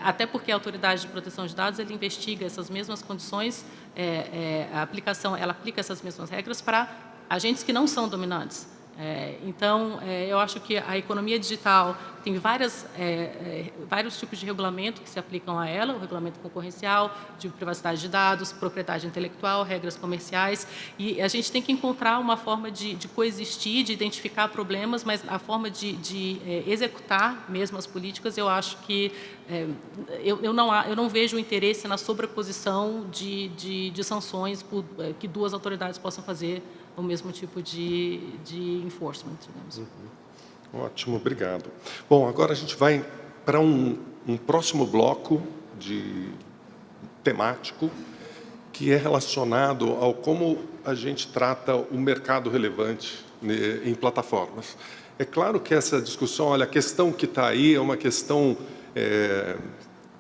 S3: Até porque a Autoridade de Proteção de Dados ele investiga essas mesmas condições, ela aplica essas mesmas regras para agentes que não são dominantes. Então, eu acho que a economia digital tem vários tipos de regulamento que se aplicam a ela, o regulamento concorrencial, de privacidade de dados, propriedade intelectual, regras comerciais, e a gente tem que encontrar uma forma de coexistir, de identificar problemas, mas a forma de executar mesmo as políticas, eu acho que eu não vejo o interesse na sobreposição de sanções que duas autoridades possam fazer o mesmo tipo de enforcement, digamos.
S1: Ótimo, obrigado. Bom, agora a gente vai para um próximo bloco temático que é relacionado ao como a gente trata o mercado relevante em plataformas. É claro que essa discussão, olha, a questão que está aí é uma questão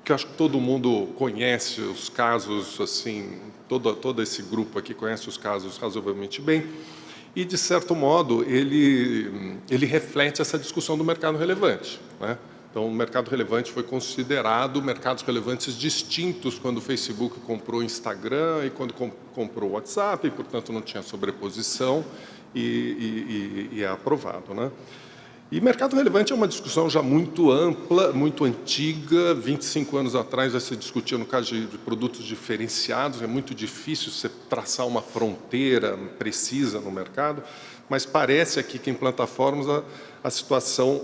S1: que eu acho que todo mundo conhece os casos, assim, todo esse grupo aqui conhece os casos razoavelmente bem, e, de certo modo, ele reflete essa discussão do mercado relevante, né? Então, o mercado relevante foi considerado mercados relevantes distintos quando o Facebook comprou o Instagram e quando comprou o WhatsApp, e, portanto, não tinha sobreposição e é aprovado, né? E mercado relevante é uma discussão já muito ampla, muito antiga. 25 anos atrás já se discutia no caso de produtos diferenciados. É muito difícil você traçar uma fronteira precisa no mercado, mas parece aqui que em plataformas a situação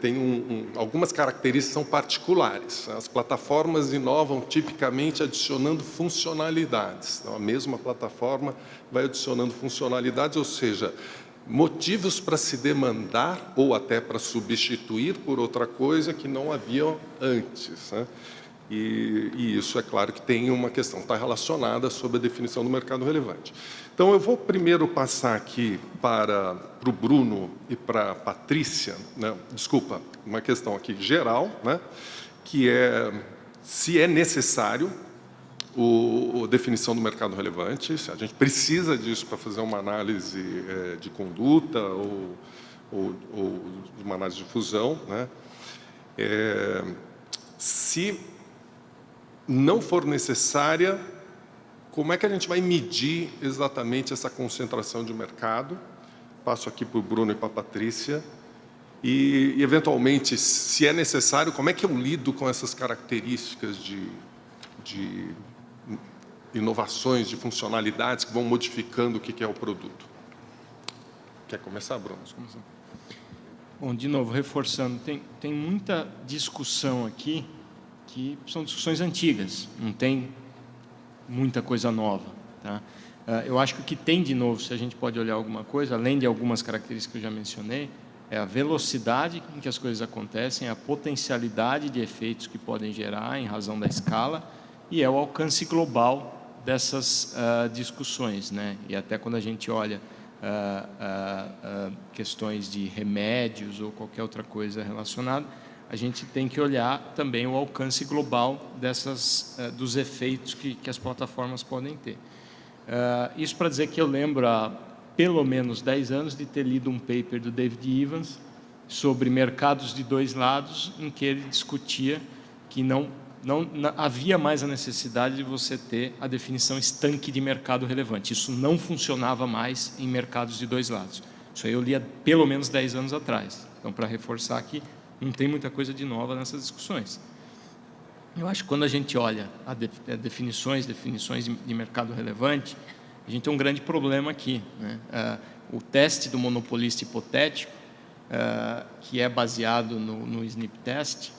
S1: tem algumas características que são particulares. As plataformas inovam tipicamente adicionando funcionalidades. Então, a mesma plataforma vai adicionando funcionalidades, ou seja, motivos para se demandar ou até para substituir por outra coisa que não havia antes, né? E isso, é claro, que tem uma questão, está relacionada sobre a definição do mercado relevante. Então, eu vou primeiro passar aqui para o Bruno e para a Patrícia, né? Desculpa, uma questão aqui geral, né? Que é se é necessário a definição do mercado relevante, se a gente precisa disso para fazer uma análise de conduta ou de uma análise de fusão, né? Se não for necessária, como é que a gente vai medir exatamente essa concentração de mercado? Passo aqui para o Bruno e para a Patrícia. E, eventualmente, se é necessário, como é que eu lido com essas características de inovações, de funcionalidades que vão modificando o que é o produto? Quer começar, Bruno?
S2: Bom, de novo, reforçando, tem muita discussão aqui que são discussões antigas, não tem muita coisa nova, tá? Eu acho que o que tem de novo, se a gente pode olhar alguma coisa, além de algumas características que eu já mencionei, é a velocidade em que as coisas acontecem, a potencialidade de efeitos que podem gerar em razão da escala e é o alcance global dessas discussões, né? E até quando a gente olha questões de remédios ou qualquer outra coisa relacionada, a gente tem que olhar também o alcance global dos efeitos que as plataformas podem ter. Isso para dizer que eu lembro há pelo menos 10 anos de ter lido um paper do David Evans sobre mercados de dois lados, em que ele discutia que não havia mais a necessidade de você ter a definição estanque de mercado relevante. Isso não funcionava mais em mercados de dois lados. Isso aí eu lia pelo menos 10 anos atrás. Então, para reforçar aqui, não tem muita coisa de nova nessas discussões. Eu acho que quando a gente olha definições de mercado relevante, a gente tem um grande problema aqui, né? O teste do monopolista hipotético, que é baseado no SNP test,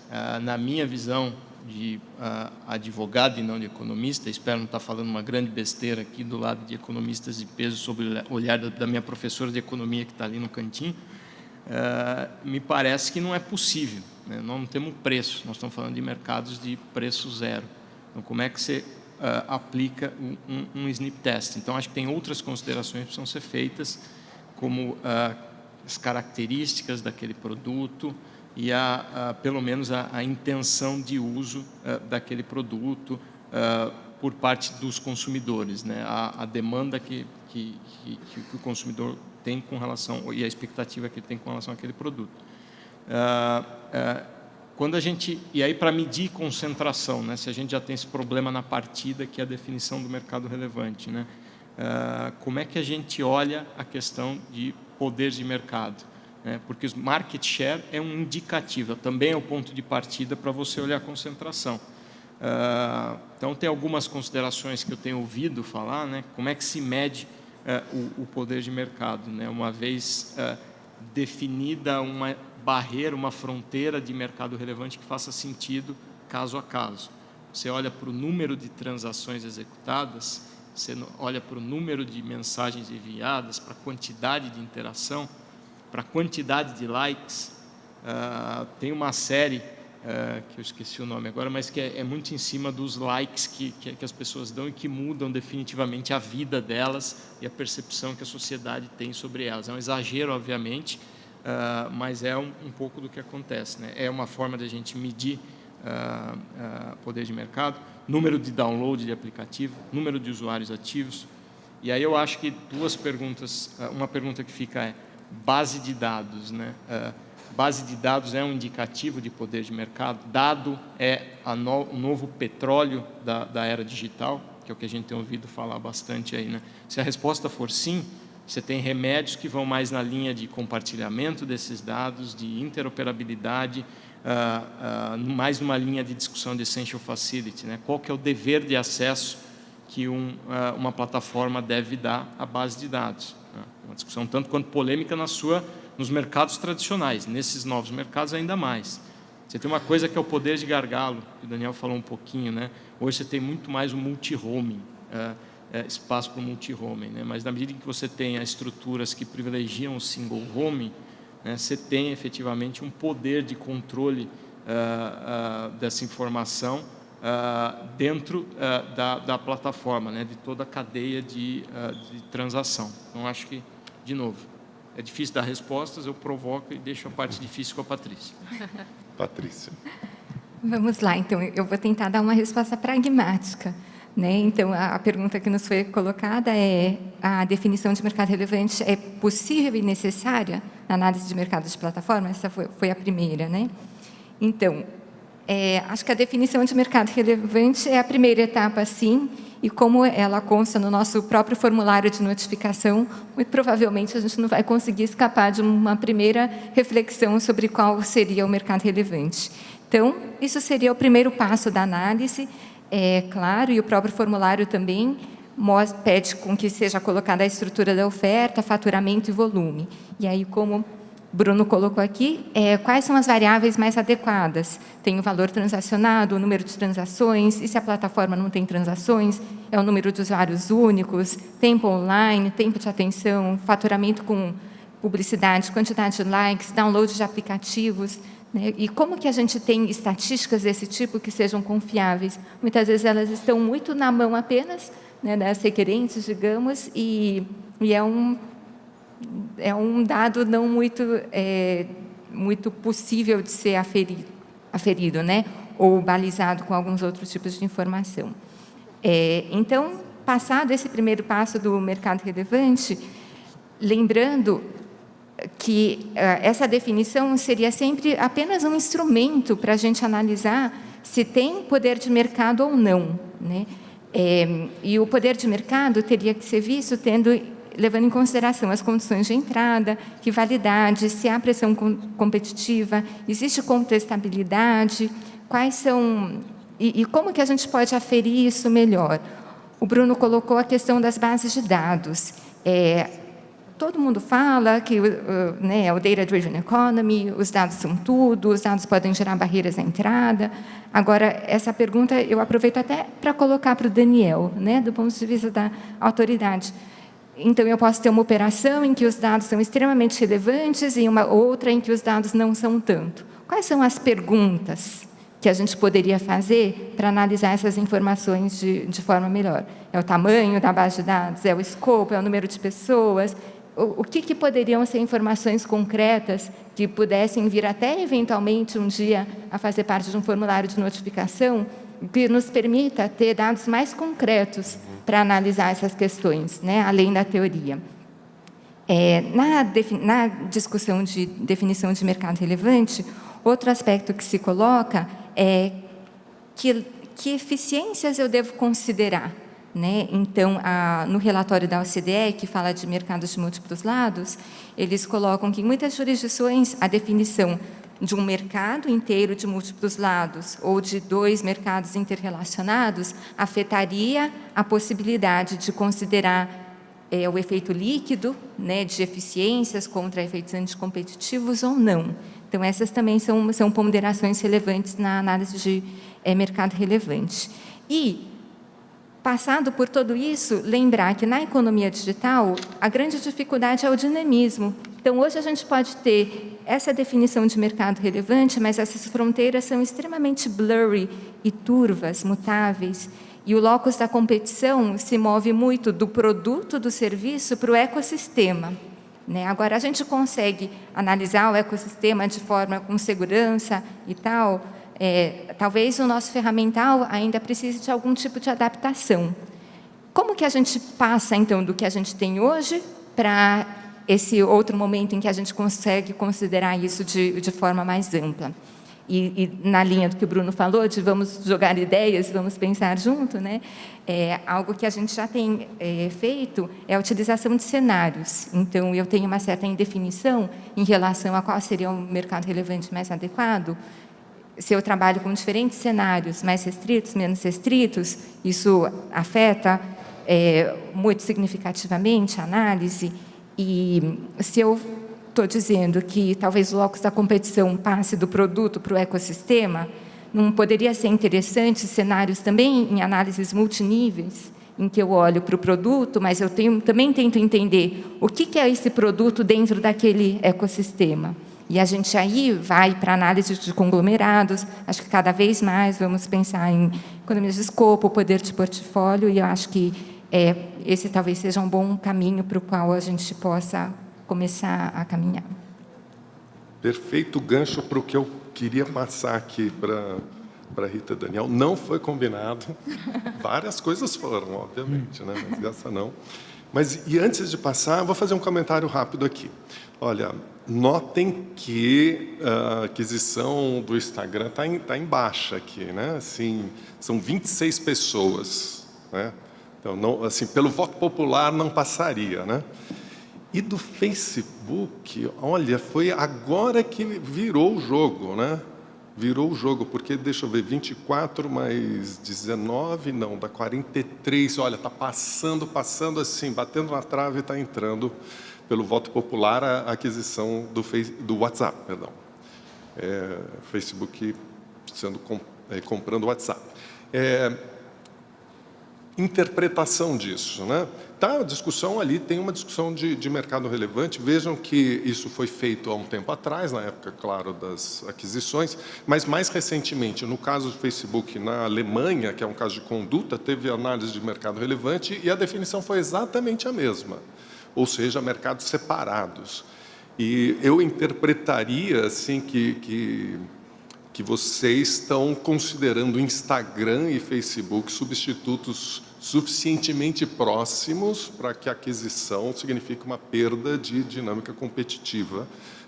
S2: na minha visão de advogado e não de economista, espero não estar falando uma grande besteira aqui do lado de economistas de peso sobre o olhar da minha professora de economia que está ali no cantinho, me parece que não é possível, né? Nós não temos preço, nós estamos falando de mercados de preço zero. Então, como é que você aplica um SNP test? Então, acho que tem outras considerações que precisam ser feitas, como as características daquele produto e pelo menos a intenção de uso daquele produto por parte dos consumidores, né? A demanda que o consumidor tem com relação e a expectativa que ele tem com relação àquele produto. Quando a gente e aí para medir concentração, né? Se a gente já tem esse problema na partida que é a definição do mercado relevante, né? Como é que a gente olha a questão de poder de mercado? Porque o market share é um indicativo, também é o ponto de partida para você olhar a concentração. Então, tem algumas considerações que eu tenho ouvido falar, né? Como é que se mede o poder de mercado, né? Uma vez definida uma barreira, uma fronteira de mercado relevante que faça sentido caso a caso. Você olha para o número de transações executadas, você olha para o número de mensagens enviadas, para a quantidade de interação, para a quantidade de likes. Tem uma série que eu esqueci o nome agora, mas que é muito em cima dos likes que as pessoas dão e que mudam definitivamente a vida delas e a percepção que a sociedade tem sobre elas. É um exagero, obviamente, mas é um pouco do que acontece, né? É uma forma de a gente medir poder de mercado, número de download de aplicativo, número de usuários ativos. E aí eu acho que duas perguntas, uma pergunta que fica é base de dados, né? Base de dados é um indicativo de poder de mercado. Dado é o novo petróleo da era digital, que é o que a gente tem ouvido falar bastante aí, né? Se a resposta for sim, você tem remédios que vão mais na linha de compartilhamento desses dados, de interoperabilidade, mais numa linha de discussão de essential facility, né? Qual que é o dever de acesso que uma plataforma deve dar à base de dados? Uma discussão tanto quanto polêmica nos mercados tradicionais, nesses novos mercados ainda mais. Você tem uma coisa que é o poder de gargalo, que o Daniel falou um pouquinho, né? Hoje você tem muito mais o multi-homing, espaço para o multi-homing, né? Mas na medida em que você tenha estruturas que privilegiam o single homing, né, você tem efetivamente um poder de controle dessa informação dentro da plataforma, né, de toda a cadeia de transação. Então, acho que, de novo, é difícil dar respostas, eu provoco e deixo a parte difícil com a Patrícia.
S1: Patrícia.
S5: Vamos lá, então, eu vou tentar dar uma resposta pragmática, né? Então, a pergunta que nos foi colocada é: a definição de mercado relevante é possível e necessária na análise de mercado de plataforma, essa foi a primeira, né? Então, acho que a definição de mercado relevante é a primeira etapa, sim, e como ela consta no nosso próprio formulário de notificação, muito provavelmente a gente não vai conseguir escapar de uma primeira reflexão sobre qual seria o mercado relevante. Então, isso seria o primeiro passo da análise, claro, e o próprio formulário também pede com que seja colocada a estrutura da oferta, faturamento e volume. E aí, como Bruno colocou aqui, quais são as variáveis mais adequadas? Tem o valor transacionado, o número de transações, e se a plataforma não tem transações, é o número de usuários únicos, tempo online, tempo de atenção, faturamento com publicidade, quantidade de likes, download de aplicativos, né? E como que a gente tem estatísticas desse tipo que sejam confiáveis? Muitas vezes elas estão muito na mão apenas, né, das requerentes, digamos, e é um dado não muito possível de ser aferido, né? Ou balizado com alguns outros tipos de informação. Então, passado esse primeiro passo do mercado relevante, lembrando que essa definição seria sempre apenas um instrumento para a gente analisar se tem poder de mercado ou não, né? E o poder de mercado teria que ser visto levando em consideração as condições de entrada, rivalidade, se há pressão competitiva, existe contestabilidade, quais são... E como que a gente pode aferir isso melhor? O Bruno colocou a questão das bases de dados. Todo mundo fala que é o Data-Driven Economy, os dados são tudo, os dados podem gerar barreiras à entrada. Agora, essa pergunta eu aproveito até para colocar para o Daniel, né, do ponto de vista da autoridade. Então, eu posso ter uma operação em que os dados são extremamente relevantes e uma outra em que os dados não são tanto. Quais são as perguntas que a gente poderia fazer para analisar essas informações de forma melhor? É o tamanho da base de dados? É o escopo? É o número de pessoas? O que poderiam ser informações concretas que pudessem vir até, eventualmente, um dia a fazer parte de um formulário de notificação que nos permita ter dados mais concretos para analisar essas questões, né, além da teoria. Na discussão de definição de mercado relevante, outro aspecto que se coloca é que eficiências eu devo considerar, né? Então, no relatório da OCDE, que fala de mercados de múltiplos lados, eles colocam que, em muitas jurisdições, a definição de um mercado inteiro de múltiplos lados ou de 2 mercados interrelacionados afetaria a possibilidade de considerar o efeito líquido, né, de eficiências contra efeitos anticompetitivos ou não. Então, essas também são ponderações relevantes na análise de mercado relevante. E, passado por tudo isso, lembrar que na economia digital, a grande dificuldade é o dinamismo. Então, hoje a gente pode ter essa definição de mercado relevante, mas essas fronteiras são extremamente blurry e turvas, mutáveis. E o locus da competição se move muito do produto, do serviço, para o ecossistema, né? Agora, a gente consegue analisar o ecossistema de forma com segurança e tal. Talvez o nosso ferramental ainda precise de algum tipo de adaptação. Como que a gente passa, então, do que a gente tem hoje para esse outro momento em que a gente consegue considerar isso de forma mais ampla? E na linha do que o Bruno falou, de vamos jogar ideias, vamos pensar junto, né? Algo que a gente já tem feito é a utilização de cenários. Então, eu tenho uma certa indefinição em relação a qual seria o mercado relevante mais adequado. Se eu trabalho com diferentes cenários, mais restritos, menos restritos, isso afeta muito significativamente a análise. E se eu estou dizendo que talvez o locus da competição passe do produto para o ecossistema, não poderia ser interessante cenários também em análises multiníveis, em que eu olho para o produto, mas eu também tento entender o que é esse produto dentro daquele ecossistema. E a gente aí vai para análise de conglomerados. Acho que cada vez mais vamos pensar em economias de escopo, poder de portfólio, e eu acho que esse talvez seja um bom caminho para o qual a gente possa começar a caminhar.
S1: Perfeito gancho para o que eu queria passar aqui para a Rita e Daniel. Não foi combinado. Várias coisas foram, obviamente, né? Mas essa não. E antes de passar, vou fazer um comentário rápido aqui. Olha, notem que a aquisição do Instagram tá em baixa aqui, né? Assim, são 26 pessoas, né? Então, não, assim, pelo voto popular não passaria, né? E do Facebook, olha, foi agora que virou o jogo, né? Virou o jogo, porque, deixa eu ver, 24 mais 19, não, dá 43. Olha, está passando assim, batendo na trave e está entrando pelo voto popular a aquisição do WhatsApp, perdão. Facebook comprando o WhatsApp. Interpretação disso, né? Tá, a discussão ali tem uma discussão de mercado relevante. Vejam que isso foi feito há um tempo atrás, na época, claro, das aquisições, mas mais recentemente, no caso do Facebook na Alemanha, que é um caso de conduta, teve análise de mercado relevante e a definição foi exatamente a mesma, ou seja, mercados separados. E eu interpretaria assim que vocês estão considerando Instagram e Facebook substitutos suficientemente próximos para que a aquisição signifique uma perda de dinâmica competitiva.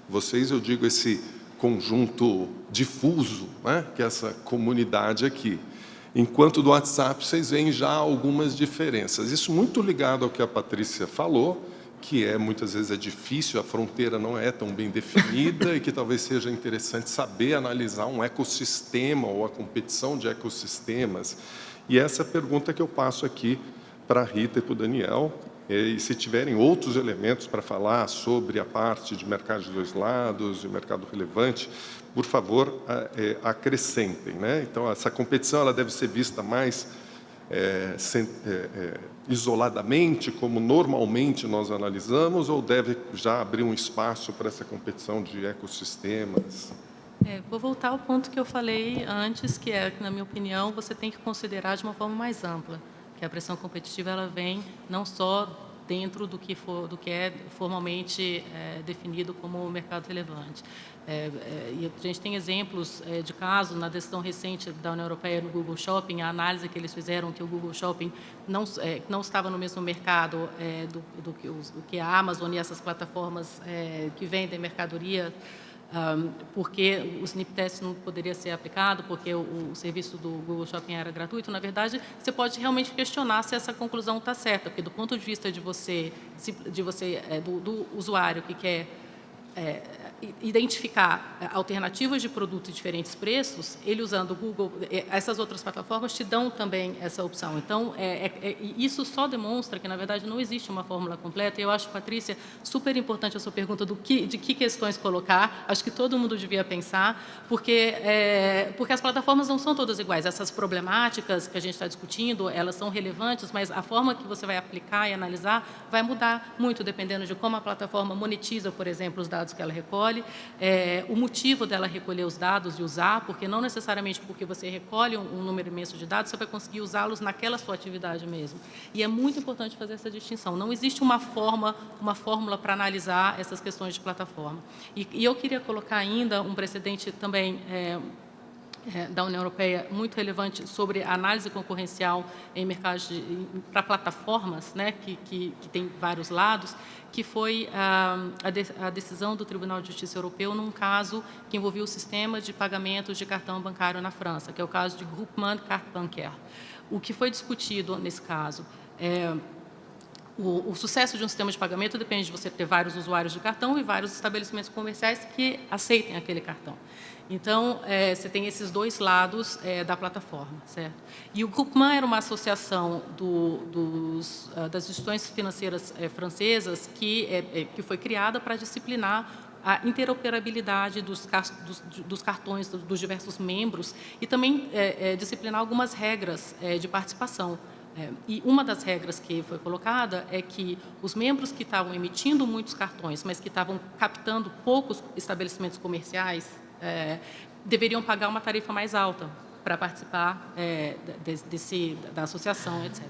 S1: Vocês, eu digo, esse conjunto difuso, né, que é essa comunidade aqui. Enquanto do WhatsApp, vocês veem já algumas diferenças. Isso muito ligado ao que a Patrícia falou, que muitas vezes é difícil, a fronteira não é tão bem definida e que talvez seja interessante saber analisar um ecossistema ou a competição de ecossistemas. E essa é a pergunta que eu passo aqui para a Rita e para o Daniel. E se tiverem outros elementos para falar sobre a parte de mercado de dois lados e mercado relevante, por favor, acrescentem, né? Então, essa competição ela deve ser vista mais isoladamente, como normalmente nós analisamos, ou deve já abrir um espaço para essa competição de ecossistemas?
S3: Vou voltar ao ponto que eu falei antes, que na minha opinião, você tem que considerar de uma forma mais ampla, que a pressão competitiva ela vem não só dentro do que é formalmente definido como mercado relevante. E a gente tem exemplos de casos na decisão recente da União Europeia no Google Shopping, a análise que eles fizeram que o Google Shopping não estava no mesmo mercado do que a Amazon e essas plataformas que vendem mercadoria, porque o Snippet Test não poderia ser aplicado, porque o serviço do Google Shopping era gratuito. Na verdade, você pode realmente questionar se essa conclusão está certa, porque do ponto de vista do usuário que quer identificar alternativas de produto e diferentes preços, ele usando o Google, essas outras plataformas te dão também essa opção. Então, isso só demonstra que, na verdade, não existe uma fórmula completa. E eu acho, Patrícia, super importante a sua pergunta de que questões colocar. Acho que todo mundo devia pensar, porque as plataformas não são todas iguais. Essas problemáticas que a gente está discutindo, elas são relevantes, mas a forma que você vai aplicar e analisar vai mudar muito, dependendo de como a plataforma monetiza, por exemplo, os dados que ela recolhe, o motivo dela recolher os dados e usar, porque não necessariamente porque você recolhe um número imenso de dados, você vai conseguir usá-los naquela sua atividade mesmo. E é muito importante fazer essa distinção. Não existe uma fórmula para analisar essas questões de plataforma. E eu queria colocar ainda um precedente também da União Europeia muito relevante sobre a análise concorrencial em mercados para plataformas, né, que tem vários lados, que foi a decisão do Tribunal de Justiça Europeu num caso que envolvia o sistema de pagamentos de cartão bancário na França, que é o caso de Groupement Carte Bancaire. O que foi discutido nesse caso o sucesso de um sistema de pagamento depende de você ter vários usuários de cartão e vários estabelecimentos comerciais que aceitem aquele cartão. Então, você tem esses dois lados da plataforma, certo? E o Groupement era uma associação das instituições financeiras francesas que foi criada para disciplinar a interoperabilidade dos cartões dos diversos membros e também disciplinar algumas regras de participação. E uma das regras que foi colocada é que os membros que estavam emitindo muitos cartões, mas que estavam captando poucos estabelecimentos comerciais, deveriam pagar uma tarifa mais alta para participar da associação, etc.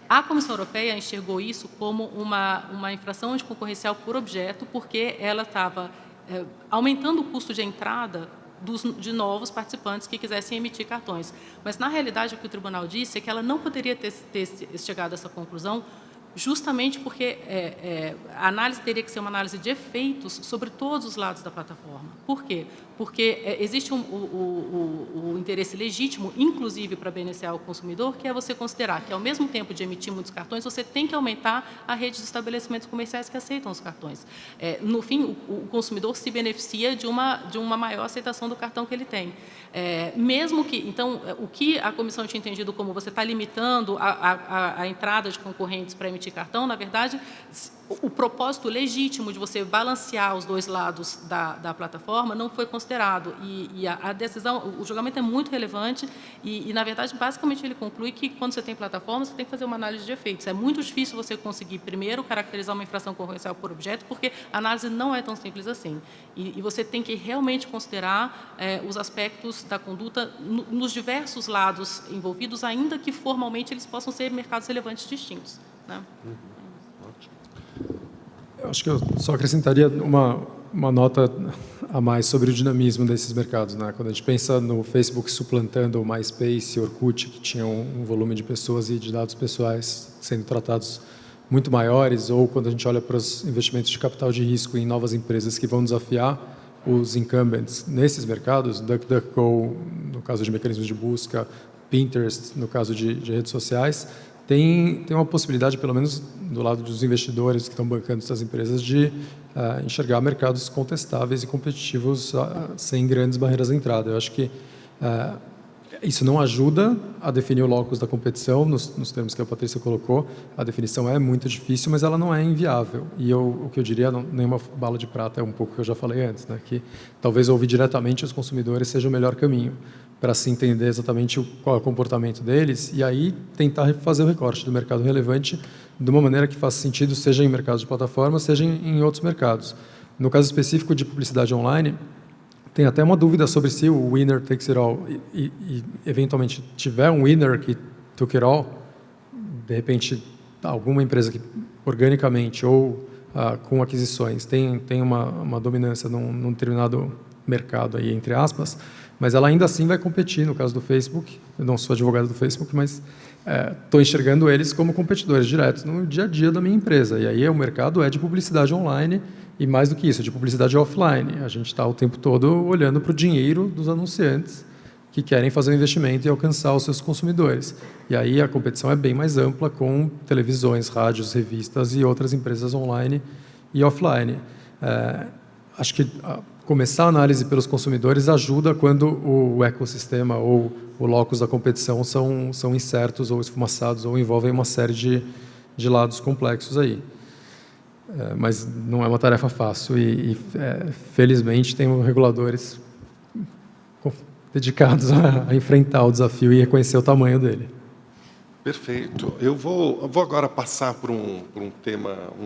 S3: A Comissão Europeia enxergou isso como uma infração anticoncorrencial por objeto, porque ela estava aumentando o custo de entrada de novos participantes que quisessem emitir cartões. Mas, na realidade, o que o tribunal disse é que ela não poderia ter chegado a essa conclusão justamente porque a análise teria que ser uma análise de efeitos sobre todos os lados da plataforma. Por quê? Porque existe o interesse legítimo, inclusive para beneficiar o consumidor, que é você considerar que, ao mesmo tempo de emitir muitos cartões, você tem que aumentar a rede de estabelecimentos comerciais que aceitam os cartões. No fim, o consumidor se beneficia de uma maior aceitação do cartão que ele tem. Mesmo que, então, o que a comissão tinha entendido como você está limitando a entrada de concorrentes para emitir cartão, na verdade, o propósito legítimo de você balancear os dois lados da plataforma não foi considerado. E a decisão, o julgamento é muito relevante e, na verdade, basicamente ele conclui que, quando você tem plataforma, você tem que fazer uma análise de efeitos. É muito difícil você conseguir, primeiro, caracterizar uma infração concorrencial por objeto, porque a análise não é tão simples assim. E você tem que realmente considerar os aspectos da conduta nos diversos lados envolvidos, ainda que formalmente eles possam ser mercados relevantes distintos, né?
S4: Eu acho que eu só acrescentaria uma nota a mais sobre o dinamismo desses mercados, né? Quando a gente pensa no Facebook suplantando o MySpace e Orkut, que tinham um volume de pessoas e de dados pessoais sendo tratados muito maiores, ou quando a gente olha para os investimentos de capital de risco em novas empresas que vão desafiar os incumbents nesses mercados, DuckDuckGo, no caso de mecanismos de busca, Pinterest, no caso de redes sociais, tem uma possibilidade, pelo menos do lado dos investidores que estão bancando essas empresas, de enxergar mercados contestáveis e competitivos sem grandes barreiras de entrada. Eu acho que isso não ajuda a definir o locus da competição, nos termos que a Patrícia colocou. A definição é muito difícil, mas ela não é inviável. E o que eu diria, nenhuma bala de prata, é um pouco o que eu já falei antes, né? Que talvez ouvir diretamente os consumidores seja o melhor caminho para se entender exatamente qual é o comportamento deles e aí tentar fazer o recorte do mercado relevante de uma maneira que faça sentido, seja em mercados de plataforma, seja em outros mercados. No caso específico de publicidade online, tem até uma dúvida sobre se o winner takes it all e eventualmente tiver um winner que took it all, de repente alguma empresa que organicamente ou com aquisições tem uma dominância num determinado mercado aí, entre aspas, mas ela ainda assim vai competir. No caso do Facebook, eu não sou advogado do Facebook, mas estou enxergando eles como competidores diretos no dia a dia da minha empresa. E aí o mercado é de publicidade online e, mais do que isso, de publicidade offline. A gente está o tempo todo olhando para o dinheiro dos anunciantes que querem fazer um investimento e alcançar os seus consumidores. E aí a competição é bem mais ampla com televisões, rádios, revistas e outras empresas online e offline. Acho que começar a análise pelos consumidores ajuda quando o ecossistema ou o locus da competição são incertos ou esfumaçados ou envolvem uma série de lados complexos aí. Mas não é uma tarefa fácil e felizmente tem reguladores dedicados a enfrentar o desafio e reconhecer o tamanho dele.
S1: Perfeito. Eu vou agora passar por um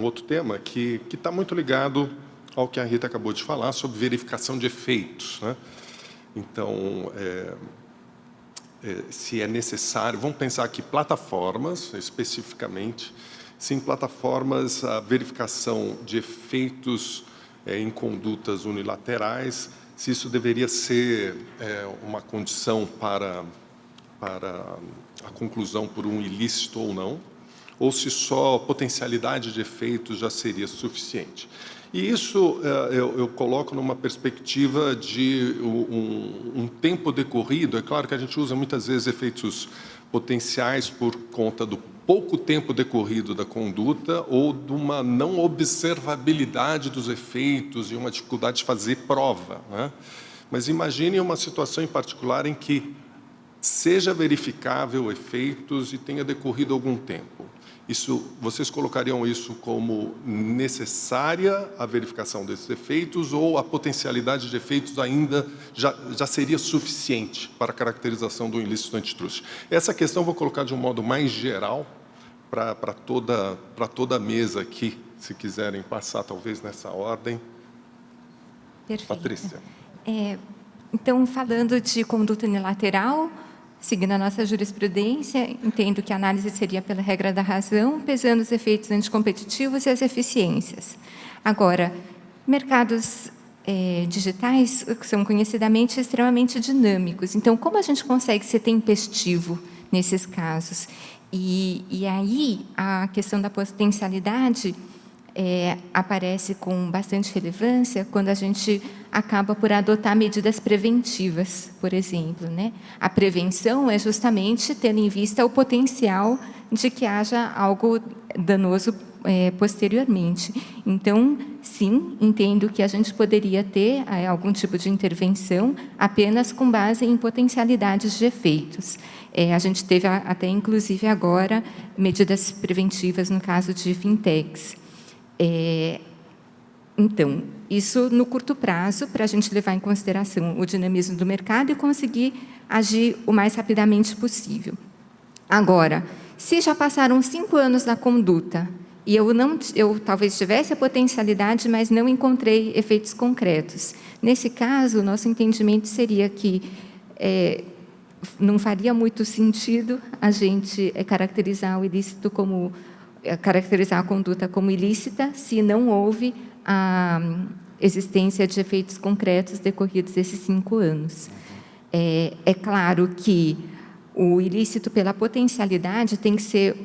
S1: outro tema que está muito ligado ao que a Rita acabou de falar sobre verificação de efeitos, né? Então, se é necessário, vamos pensar aqui plataformas, especificamente, se em plataformas a verificação de efeitos em condutas unilaterais, se isso deveria ser uma condição para a conclusão por um ilícito ou se só potencialidade de efeitos já seria suficiente. E isso eu coloco numa perspectiva de um tempo decorrido. É claro que a gente usa muitas vezes efeitos potenciais por conta do pouco tempo decorrido da conduta ou de uma não observabilidade dos efeitos e uma dificuldade de fazer prova, né? Mas imagine uma situação em particular em que seja verificável efeitos e tenha decorrido algum tempo. Vocês colocariam isso como necessária a verificação desses efeitos ou a potencialidade de efeitos ainda já seria suficiente para a caracterização do ilícito antitrust? Essa questão eu vou colocar de um modo mais geral para toda a mesa aqui, se quiserem passar talvez nessa ordem.
S5: Perfeito.
S1: Patrícia.
S5: Então, falando de conduta unilateral, seguindo a nossa jurisprudência, entendo que a análise seria pela regra da razão, pesando os efeitos anticompetitivos e as eficiências. Agora, mercados digitais são conhecidamente extremamente dinâmicos. Então, como a gente consegue ser tempestivo nesses casos? E aí a questão da potencialidade aparece com bastante relevância quando a gente acaba por adotar medidas preventivas, por exemplo, né? A prevenção é justamente ter em vista o potencial de que haja algo danoso posteriormente. Então, sim, entendo que a gente poderia ter algum tipo de intervenção apenas com base em potencialidades de efeitos. A gente teve até, inclusive, agora, medidas preventivas no caso de fintechs. Então, isso no curto prazo, para a gente levar em consideração o dinamismo do mercado e conseguir agir o mais rapidamente possível. Agora, se já passaram 5 anos da conduta e eu talvez tivesse a potencialidade, mas não encontrei efeitos concretos. Nesse caso, o nosso entendimento seria que não faria muito sentido a gente caracterizar o ilícito como caracterizar a conduta como ilícita se não houve a existência de efeitos concretos decorridos esses 5 anos. É claro que o ilícito pela potencialidade tem que ser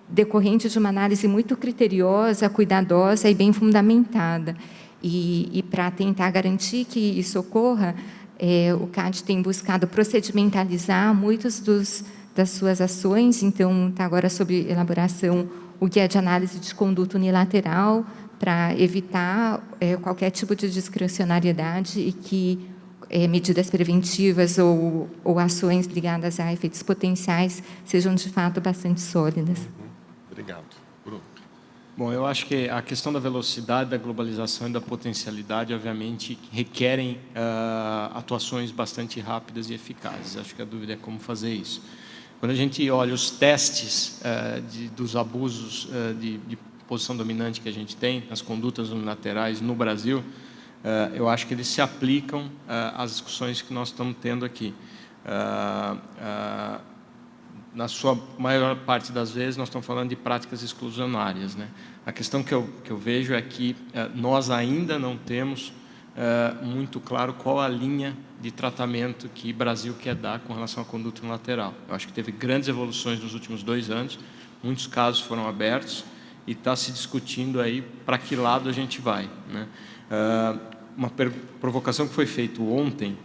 S5: decorrente de uma análise muito criteriosa, cuidadosa e bem fundamentada. E para tentar garantir que isso ocorra, o CAD tem buscado procedimentalizar muitos das suas ações, então está agora sob elaboração o guia de análise de conduta unilateral para evitar qualquer tipo de discricionariedade e que medidas preventivas ou ações ligadas a efeitos potenciais sejam, de fato, bastante sólidas.
S1: Obrigado. Bruno.
S2: Bom, eu acho que a questão da velocidade, da globalização e da potencialidade, obviamente, requerem atuações bastante rápidas e eficazes. Acho que a dúvida é como fazer isso. Quando a gente olha os testes dos abusos de posição dominante que a gente tem, as condutas unilaterais no Brasil, eu acho que eles se aplicam às discussões que nós estamos tendo aqui. Na sua maior parte das vezes, nós estamos falando de práticas exclusionárias, né? A questão que eu vejo é que nós ainda não temos muito claro qual a linha de tratamento que o Brasil quer dar com relação à conduta unilateral. Eu acho que teve grandes evoluções nos últimos 2 anos, muitos casos foram abertos e está se discutindo aí para que lado a gente vai, né? Uma provocação que foi feita ontem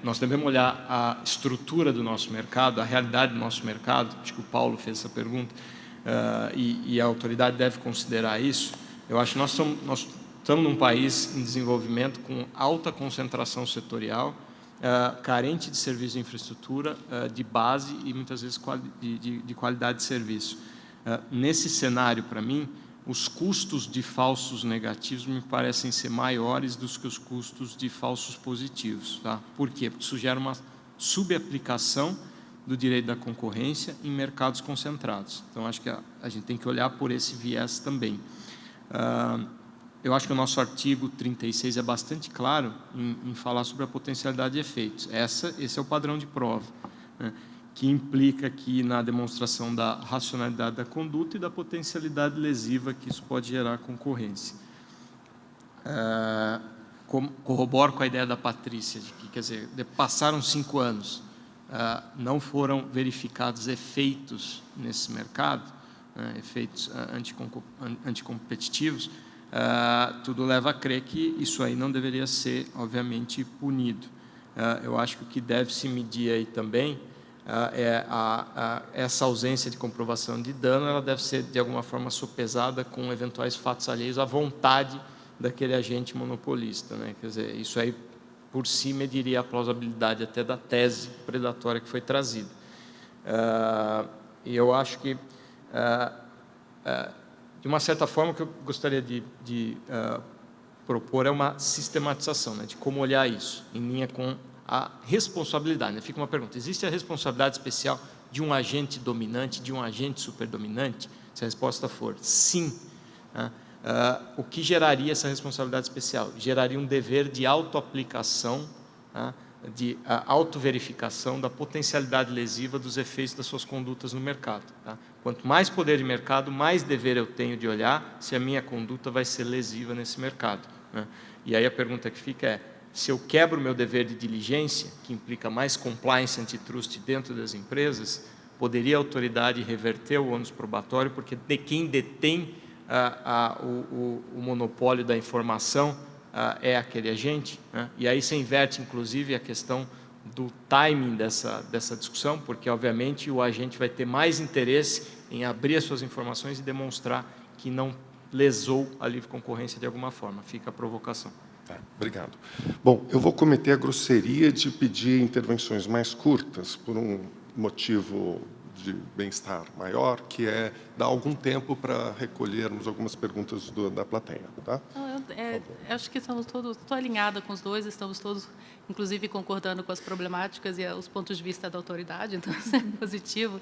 S2: nós devemos olhar a estrutura do nosso mercado, a realidade do nosso mercado. Acho que o Paulo fez essa pergunta, e a autoridade deve considerar isso. Eu acho que nós estamos num país em desenvolvimento com alta concentração setorial, carente de serviço de infraestrutura, de base e muitas vezes de qualidade de serviço. Nesse cenário, para mim, os custos de falsos negativos me parecem ser maiores do que os custos de falsos positivos. Tá? Por quê? Porque isso gera uma subaplicação do direito da concorrência em mercados concentrados. Então, acho que a gente tem que olhar por esse viés também. Eu acho que o nosso artigo 36 é bastante claro em falar sobre a potencialidade de efeitos. Esse é o padrão de prova, né, que implica aqui na demonstração da racionalidade da conduta e da potencialidade lesiva que isso pode gerar à concorrência. Corroboro com a ideia da Patrícia, de que, quer dizer, passaram 5 anos, não foram verificados efeitos nesse mercado, efeitos anticompetitivos, tudo leva a crer que isso aí não deveria ser, obviamente, punido. Eu acho que o que deve se medir aí também essa ausência de comprovação de dano, ela deve ser, de alguma forma, sopesada com eventuais fatos alheios à vontade daquele agente monopolista, né? Quer dizer, isso aí, por si, mediria a plausibilidade até da tese predatória que foi trazida. E eu acho que, de uma certa forma, o que eu gostaria de propor é uma sistematização, né, de como olhar isso, em linha com a responsabilidade, né? Fica uma pergunta: existe a responsabilidade especial de um agente dominante, de um agente superdominante? Se a resposta for sim, né, o que geraria essa responsabilidade especial? Geraria um dever de autoaplicação, né, de autoverificação da potencialidade lesiva dos efeitos das suas condutas no mercado. Tá? Quanto mais poder de mercado, mais dever eu tenho de olhar se a minha conduta vai ser lesiva nesse mercado, né? E aí a pergunta que fica é: se eu quebro o meu dever de diligência, que implica mais compliance antitrust dentro das empresas, poderia a autoridade reverter o ônus probatório, porque quem detém o monopólio da informação é aquele agente, né? E aí você inverte, inclusive, a questão do timing dessa discussão, porque, obviamente, o agente vai ter mais interesse em abrir as suas informações e demonstrar que não lesou a livre concorrência de alguma forma. Fica a provocação.
S1: Tá, obrigado. Bom, eu vou cometer a grosseria de pedir intervenções mais curtas, por um motivo de bem-estar maior, que é dar algum tempo para recolhermos algumas perguntas da plateia. Tá?
S3: Acho que estamos todos, estou alinhada com os dois, estamos todos, inclusive, concordando com as problemáticas e os pontos de vista da autoridade, então isso é positivo.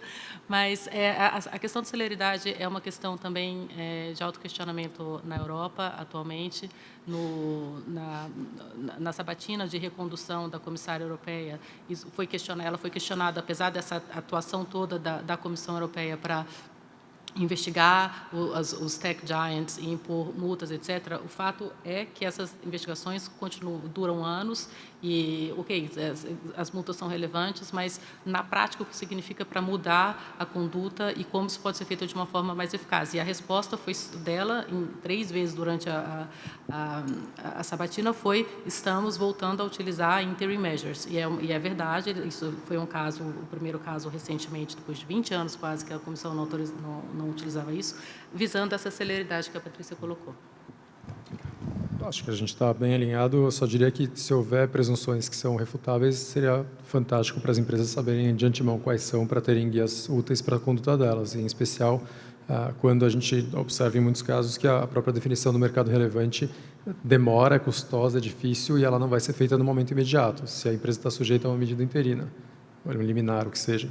S3: Mas a questão de celeridade é uma questão também de autoquestionamento na Europa, atualmente. Na sabatina de recondução da comissária europeia, ela foi questionada, apesar dessa atuação toda da Comissão Europeia para investigar os tech giants e impor multas, etc. O fato é que essas investigações duram anos e, as multas são relevantes, mas, na prática, o que significa para mudar a conduta e como isso pode ser feito de uma forma mais eficaz. E a resposta foi dela, 3 vezes durante a sabatina, foi: estamos voltando a utilizar interim measures. E é verdade, isso foi o primeiro caso recentemente, depois de 20 anos quase, que a Comissão não utilizava isso, visando essa celeridade que a Patrícia colocou.
S4: Acho que a gente está bem alinhado. Eu só diria que, se houver presunções que são refutáveis, seria fantástico para as empresas saberem de antemão quais são, para terem guias úteis para a conduta delas, em especial quando a gente observa em muitos casos que a própria definição do mercado relevante demora, é custosa, é difícil e ela não vai ser feita no momento imediato, se a empresa está sujeita a uma medida interina, ou um liminar, o que seja.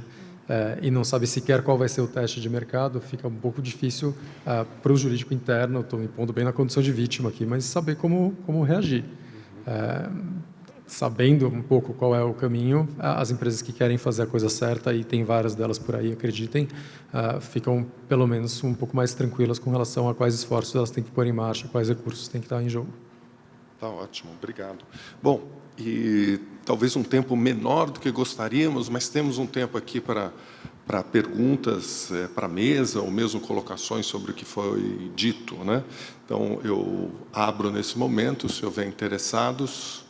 S4: E não sabe sequer qual vai ser o teste de mercado, fica um pouco difícil para o jurídico interno, estou me pondo bem na condição de vítima aqui, mas saber como reagir. Sabendo um pouco qual é o caminho, as empresas que querem fazer a coisa certa, e tem várias delas por aí, acreditem, ficam pelo menos um pouco mais tranquilas com relação a quais esforços elas têm que pôr em marcha, quais recursos têm que estar em jogo.
S1: Tá ótimo, obrigado. Bom, e talvez um tempo menor do que gostaríamos, mas temos um tempo aqui para perguntas para a mesa, ou mesmo colocações sobre o que foi dito, né? Então, eu abro nesse momento, se houver interessados.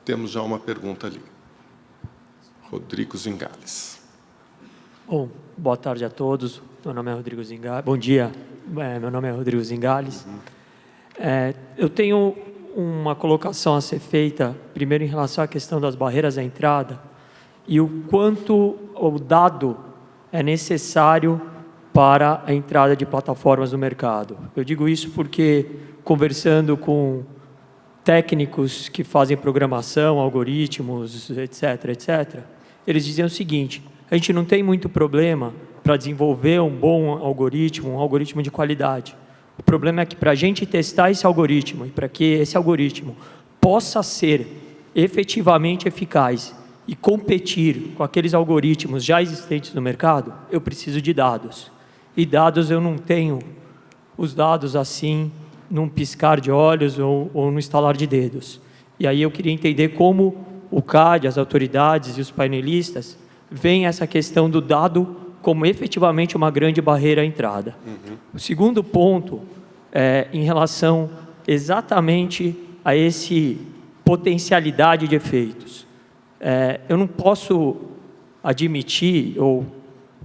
S1: Temos já uma pergunta ali. Rodrigo Zingales.
S6: Bom, boa tarde a todos. Meu nome é Rodrigo Zingales. Bom dia, meu nome é Rodrigo Zingales. Eu tenho uma colocação a ser feita, primeiro em relação à questão das barreiras à entrada e o quanto o dado é necessário para a entrada de plataformas no mercado. Eu digo isso porque, conversando com técnicos que fazem programação, algoritmos, etc., eles diziam o seguinte: a gente não tem muito problema para desenvolver um bom algoritmo, um algoritmo de qualidade. O problema é que, para a gente testar esse algoritmo e para que esse algoritmo possa ser efetivamente eficaz e competir com aqueles algoritmos já existentes no mercado, eu preciso de dados. E dados, eu não tenho os dados assim, num piscar de olhos ou no estalar de dedos. E aí eu queria entender como o CAD, as autoridades e os painelistas veem essa questão do dado como efetivamente uma grande barreira à entrada. O segundo ponto é em relação exatamente a esse potencialidade de efeitos. Eu não posso admitir ou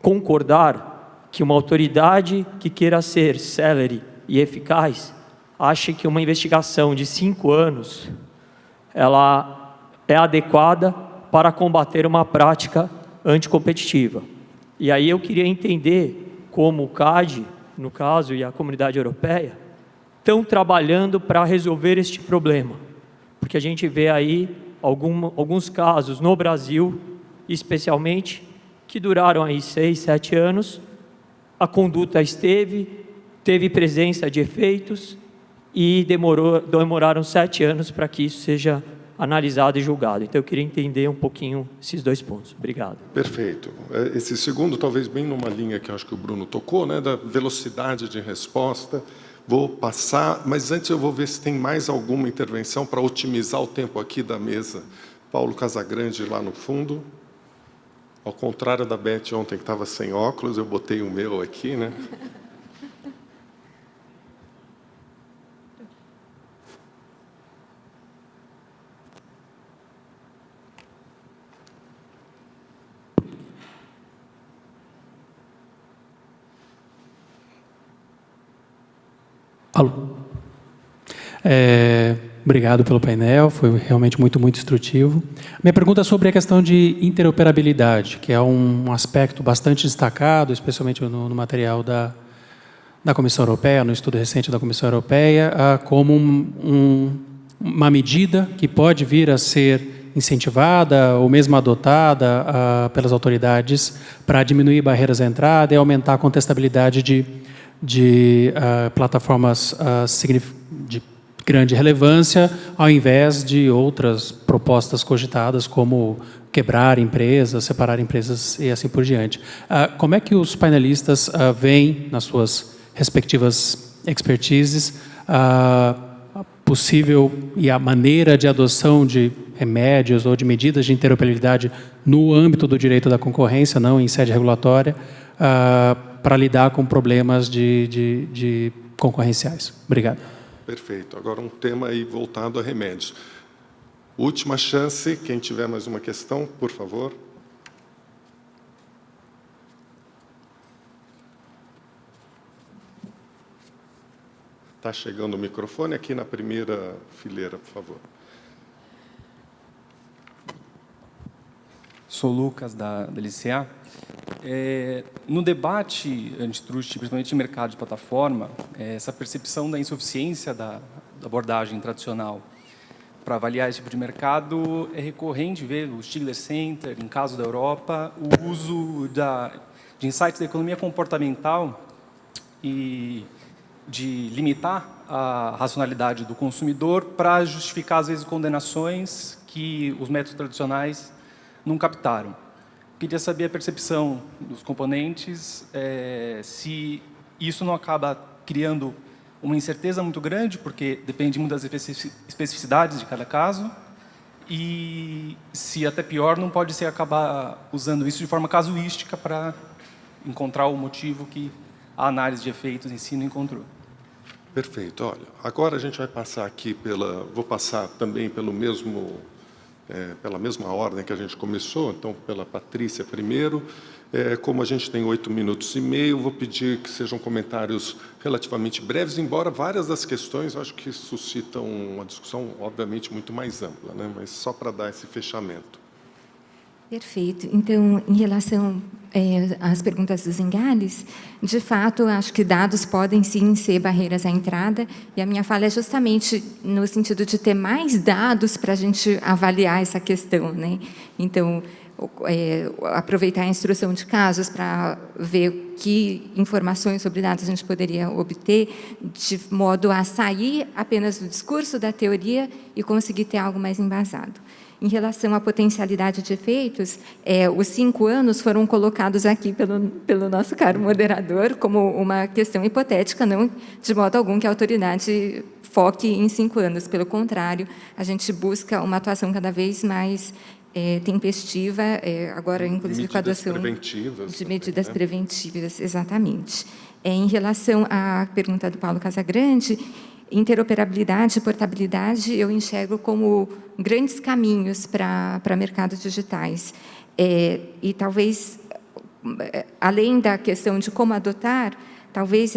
S6: concordar que uma autoridade que queira ser célere e eficaz ache que uma investigação de 5 anos ela é adequada para combater uma prática anticompetitiva. E aí eu queria entender como o CAD, no caso, e a comunidade europeia, estão trabalhando para resolver este problema. Porque a gente vê aí alguns casos no Brasil, especialmente, que duraram aí 6, 7 anos, a conduta teve presença de efeitos e demoraram 7 anos para que isso seja analisado e julgado. Então, eu queria entender um pouquinho esses 2 pontos. Obrigado.
S1: Perfeito. Esse segundo, talvez bem numa linha que eu acho que o Bruno tocou, né, da velocidade de resposta. Vou passar, mas antes eu vou ver se tem mais alguma intervenção para otimizar o tempo aqui da mesa. Paulo Casagrande, lá no fundo. Ao contrário da Beth ontem, que estava sem óculos, eu botei o meu aqui, né?
S7: Alô. Obrigado pelo painel, foi realmente muito instrutivo. Minha pergunta é sobre a questão de interoperabilidade, que é um aspecto bastante destacado, especialmente no material da Comissão Europeia, no estudo recente da Comissão Europeia, como uma medida que pode vir a ser incentivada ou mesmo adotada pelas autoridades para diminuir barreiras à entrada e aumentar a contestabilidade de plataformas de grande relevância, ao invés de outras propostas cogitadas, como quebrar empresas, separar empresas e assim por diante. Como é que os painelistas veem, nas suas respectivas expertises, a possível e a maneira de adoção de remédios ou de medidas de interoperabilidade no âmbito do direito da concorrência, não em sede regulatória, para lidar com problemas de concorrenciais? Obrigado.
S1: Perfeito. Agora um tema aí voltado a remédios. Última chance, quem tiver mais uma questão, por favor. Está chegando o microfone aqui na primeira fileira, por favor.
S8: Sou Lucas, da LCA. No debate antitruste, principalmente em mercado de plataforma, essa percepção da insuficiência da abordagem tradicional para avaliar esse tipo de mercado é recorrente ver o Stigler Center, em caso da Europa, o uso de insights da economia comportamental e de limitar a racionalidade do consumidor para justificar, às vezes, condenações que os métodos tradicionais não captaram. Queria saber a percepção dos componentes, se isso não acaba criando uma incerteza muito grande, porque depende muito das especificidades de cada caso, e se até pior, não pode ser acabar usando isso de forma casuística para encontrar o motivo que a análise de efeitos em si não encontrou.
S1: Perfeito. Olha, agora a gente vai passar aqui vou passar também pela mesma ordem que a gente começou, então pela Patrícia primeiro. Como a gente tem 8 minutos e meio, vou pedir que sejam comentários relativamente breves, embora várias das questões eu acho que suscitam uma discussão, obviamente, muito mais ampla, né? Mas só para dar esse fechamento.
S5: Perfeito. Então, em relação às perguntas dos Zingales, de fato, acho que dados podem sim ser barreiras à entrada, e a minha fala é justamente no sentido de ter mais dados para a gente avaliar essa questão, né? Então, aproveitar a instrução de casos para ver que informações sobre dados a gente poderia obter, de modo a sair apenas do discurso da teoria e conseguir ter algo mais embasado. Em relação à potencialidade de efeitos, os 5 anos foram colocados aqui pelo nosso caro moderador como uma questão hipotética, não de modo algum que a autoridade foque em 5 anos. Pelo contrário, a gente busca uma atuação cada vez mais tempestiva, agora, inclusive, com a adoção de medidas preventivas, exatamente. Em relação à pergunta do Paulo Casagrande, interoperabilidade e portabilidade eu enxergo como grandes caminhos para mercados digitais. E talvez, além da questão de como adotar, talvez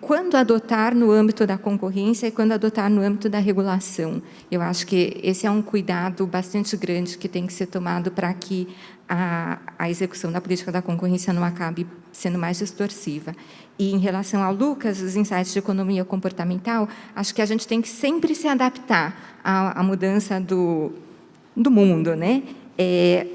S5: quando adotar no âmbito da concorrência e quando adotar no âmbito da regulação. Eu acho que esse é um cuidado bastante grande que tem que ser tomado para que a execução da política da concorrência não acabe sendo mais distorsiva. E, em relação ao Lucas, os insights de economia comportamental, acho que a gente tem que sempre se adaptar à mudança do mundo, né?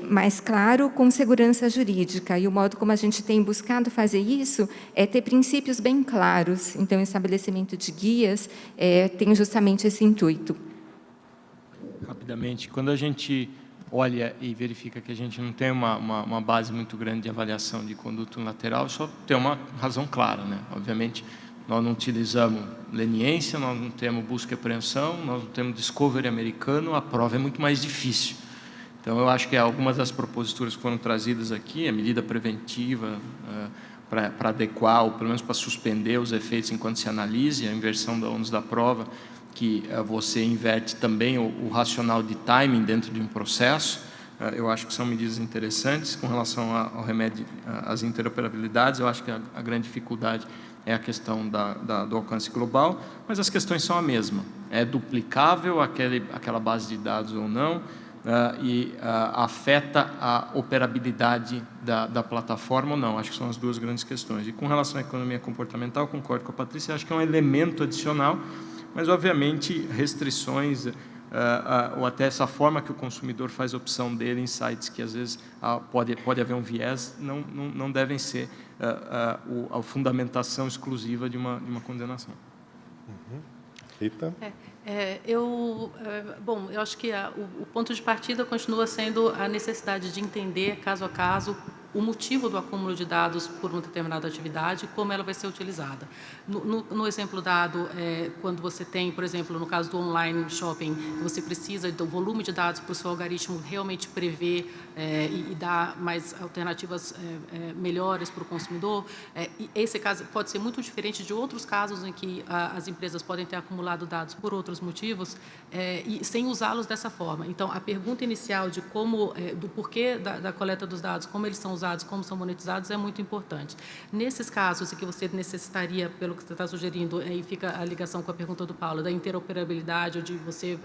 S5: Mas, claro, com segurança jurídica. E o modo como a gente tem buscado fazer isso é ter princípios bem claros. Então, o estabelecimento de guias tem justamente esse intuito.
S2: Rapidamente, quando a gente olha e verifica que a gente não tem uma base muito grande de avaliação de conduta unilateral, só tem uma razão clara, né? Obviamente, nós não utilizamos leniência, nós não temos busca e apreensão, nós não temos discovery americano, a prova é muito mais difícil. Então, eu acho que algumas das proposituras que foram trazidas aqui, a medida preventiva para adequar, ou pelo menos para suspender os efeitos enquanto se analise a inversão da ônus da prova, que você inverte também o racional de timing dentro de um processo. Eu acho que são medidas interessantes. Com relação ao remédio, às interoperabilidades, eu acho que a grande dificuldade é a questão do alcance global, mas as questões são a mesma. É duplicável aquela base de dados ou não, e afeta a operabilidade da plataforma ou não. Acho que são as duas grandes questões. E com relação à economia comportamental, concordo com a Patrícia, acho que é um elemento adicional, mas, obviamente, restrições, ou até essa forma que o consumidor faz a opção dele em sites que, às vezes, pode haver um viés, não devem ser a fundamentação exclusiva de uma condenação.
S1: Rita?
S3: Eu acho que o ponto de partida continua sendo a necessidade de entender, caso a caso, o motivo do acúmulo de dados por uma determinada atividade e como ela vai ser utilizada. No exemplo dado, quando você tem, por exemplo, no caso do online shopping, você precisa do volume de dados para o seu algoritmo realmente prever e dar mais alternativas melhores para o consumidor, e esse caso pode ser muito diferente de outros casos em que as empresas podem ter acumulado dados por outros motivos e sem usá-los dessa forma. Então, a pergunta inicial de do porquê da coleta dos dados, como eles são usados, como são monetizados, é muito importante. Nesses casos em que você necessitaria, pelo que você está sugerindo, aí fica a ligação com a pergunta do Paulo, da interoperabilidade, onde você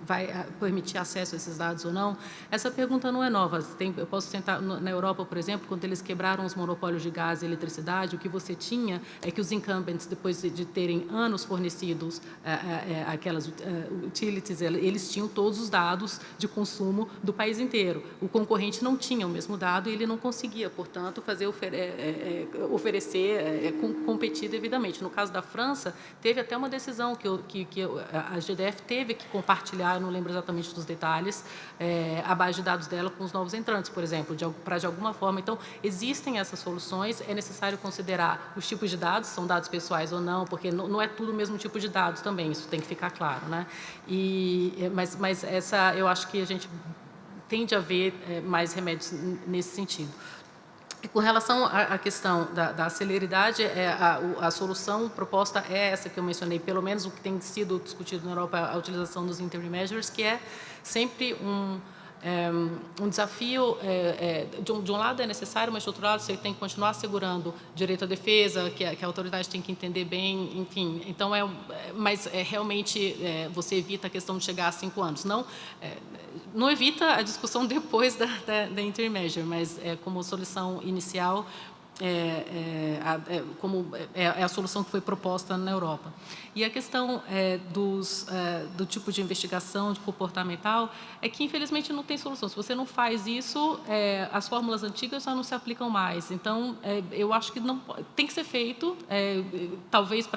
S3: vai permitir acesso a esses dados ou não, essa pergunta não é nova. Eu posso sentar na Europa, por exemplo, quando eles quebraram os monopólios de gás e eletricidade, o que você tinha é que os incumbents, depois de terem anos fornecidos aquelas utilities, eles tinham todos os dados de consumo do país inteiro. O concorrente não tinha o mesmo dado e ele não conseguia, portanto, competir devidamente. No caso da França, teve até uma decisão que a GDF teve que compartilhar, eu não lembro exatamente dos detalhes, a base de dados dela com os novos entrantes, por exemplo, para de alguma forma. Então, existem essas soluções, é necessário considerar os tipos de dados, são dados pessoais ou não, porque não é tudo o mesmo tipo de dados também, isso tem que ficar claro, né? Mas eu acho que a gente tende a ver mais remédios nesse sentido. E com relação à questão da celeridade, a solução proposta é essa que eu mencionei, pelo menos o que tem sido discutido na Europa, a utilização dos interim measures, que é sempre um desafio. De um lado é necessário, mas de outro lado você tem que continuar assegurando direito à defesa, que a autoridade tem que entender bem, enfim. Então, mas realmente você evita a questão de chegar a 5 anos. Não evita a discussão depois da interim measure, mas como solução inicial, é a solução que foi proposta na Europa. E a questão do tipo de investigação comportamental é que, infelizmente, não tem solução. Se você não faz isso, as fórmulas antigas já não se aplicam mais. Então, eu acho que não tem que ser feito, talvez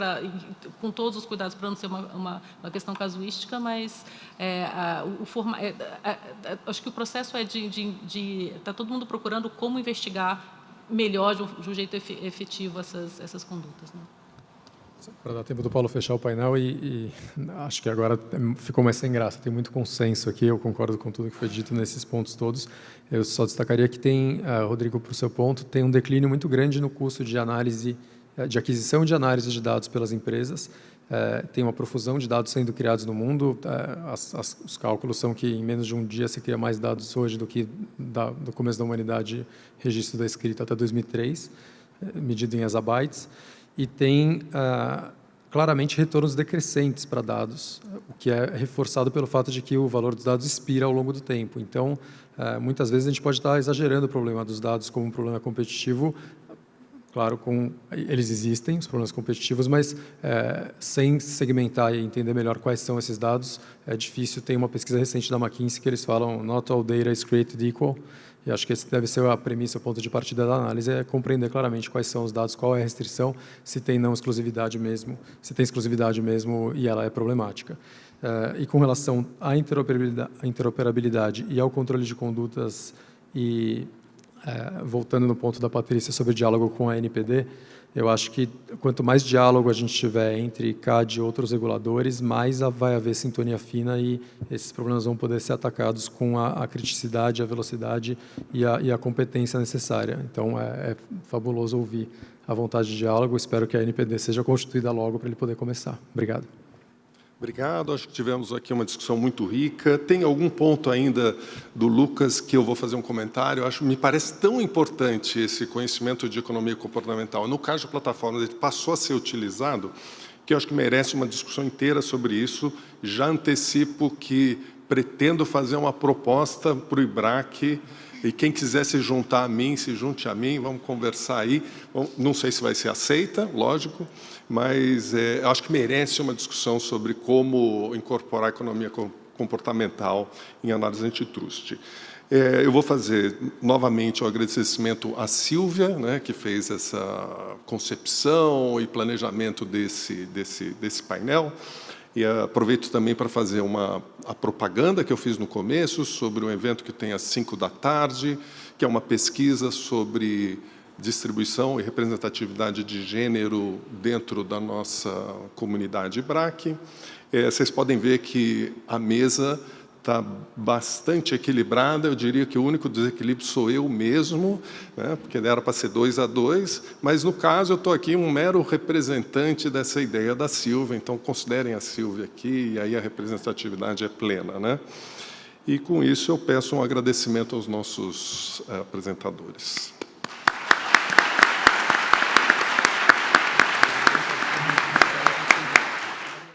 S3: com todos os cuidados para não ser uma questão casuística, mas acho que o processo é está todo mundo procurando como investigar melhor, de um jeito efetivo, essas condutas. Né?
S4: Para dar tempo do Paulo fechar o painel, e acho que agora ficou mais sem graça, tem muito consenso aqui, eu concordo com tudo que foi dito nesses pontos todos. Eu só destacaria que tem, Rodrigo, para o seu ponto, tem um declínio muito grande no custo de análise, de aquisição de análise de dados pelas empresas. Tem uma profusão de dados sendo criados no mundo. Os cálculos são que em menos de um dia se cria mais dados hoje do que do começo da humanidade, registro da escrita até 2003, medido em exabytes. E tem claramente retornos decrescentes para dados, o que é reforçado pelo fato de que o valor dos dados expira ao longo do tempo. Então, muitas vezes a gente pode estar exagerando o problema dos dados como um problema competitivo. Claro, eles existem, os problemas competitivos, mas sem segmentar e entender melhor quais são esses dados, é difícil. Tem uma pesquisa recente da McKinsey que eles falam "Not all data is created equal", e acho que esse deve ser a premissa, o ponto de partida da análise, é compreender claramente quais são os dados, qual é a restrição, se tem não exclusividade mesmo, se tem exclusividade mesmo e ela é problemática. E com relação à interoperabilidade e ao controle de condutas e voltando no ponto da Patrícia sobre o diálogo com a NPD, Eu acho que quanto mais diálogo a gente tiver entre CAD e outros reguladores, mais vai haver sintonia fina e esses problemas vão poder ser atacados com a criticidade, a velocidade e a competência necessária. Então, é fabuloso ouvir a vontade de diálogo. Espero que a NPD seja constituída logo para ele poder começar. Obrigado.
S1: Obrigado, acho que tivemos aqui uma discussão muito rica. Tem algum ponto ainda do Lucas que eu vou fazer um comentário? Me parece tão importante esse conhecimento de economia comportamental. No caso de plataformas, ele passou a ser utilizado, que eu acho que merece uma discussão inteira sobre isso. Já antecipo que pretendo fazer uma proposta para o IBRAC, e quem quiser se juntar a mim, se junte a mim, vamos conversar aí. Bom, não sei se vai ser aceita, lógico, mas acho que merece uma discussão sobre como incorporar a economia comportamental em análise antitrust. Eu vou fazer novamente o agradecimento à Sílvia, né, que fez essa concepção e planejamento desse painel. E aproveito também para fazer a propaganda que eu fiz no começo sobre um evento que tem às 17h, que é uma pesquisa sobre distribuição e representatividade de gênero dentro da nossa comunidade IBRAC. Vocês podem ver que a mesa está bastante equilibrada. Eu diria que o único desequilíbrio sou eu mesmo, né, porque era para ser 2-2, mas, no caso, eu estou aqui um mero representante dessa ideia da Sílvia, então considerem a Sílvia aqui, e aí a representatividade é plena, né? E, com isso, eu peço um agradecimento aos nossos apresentadores.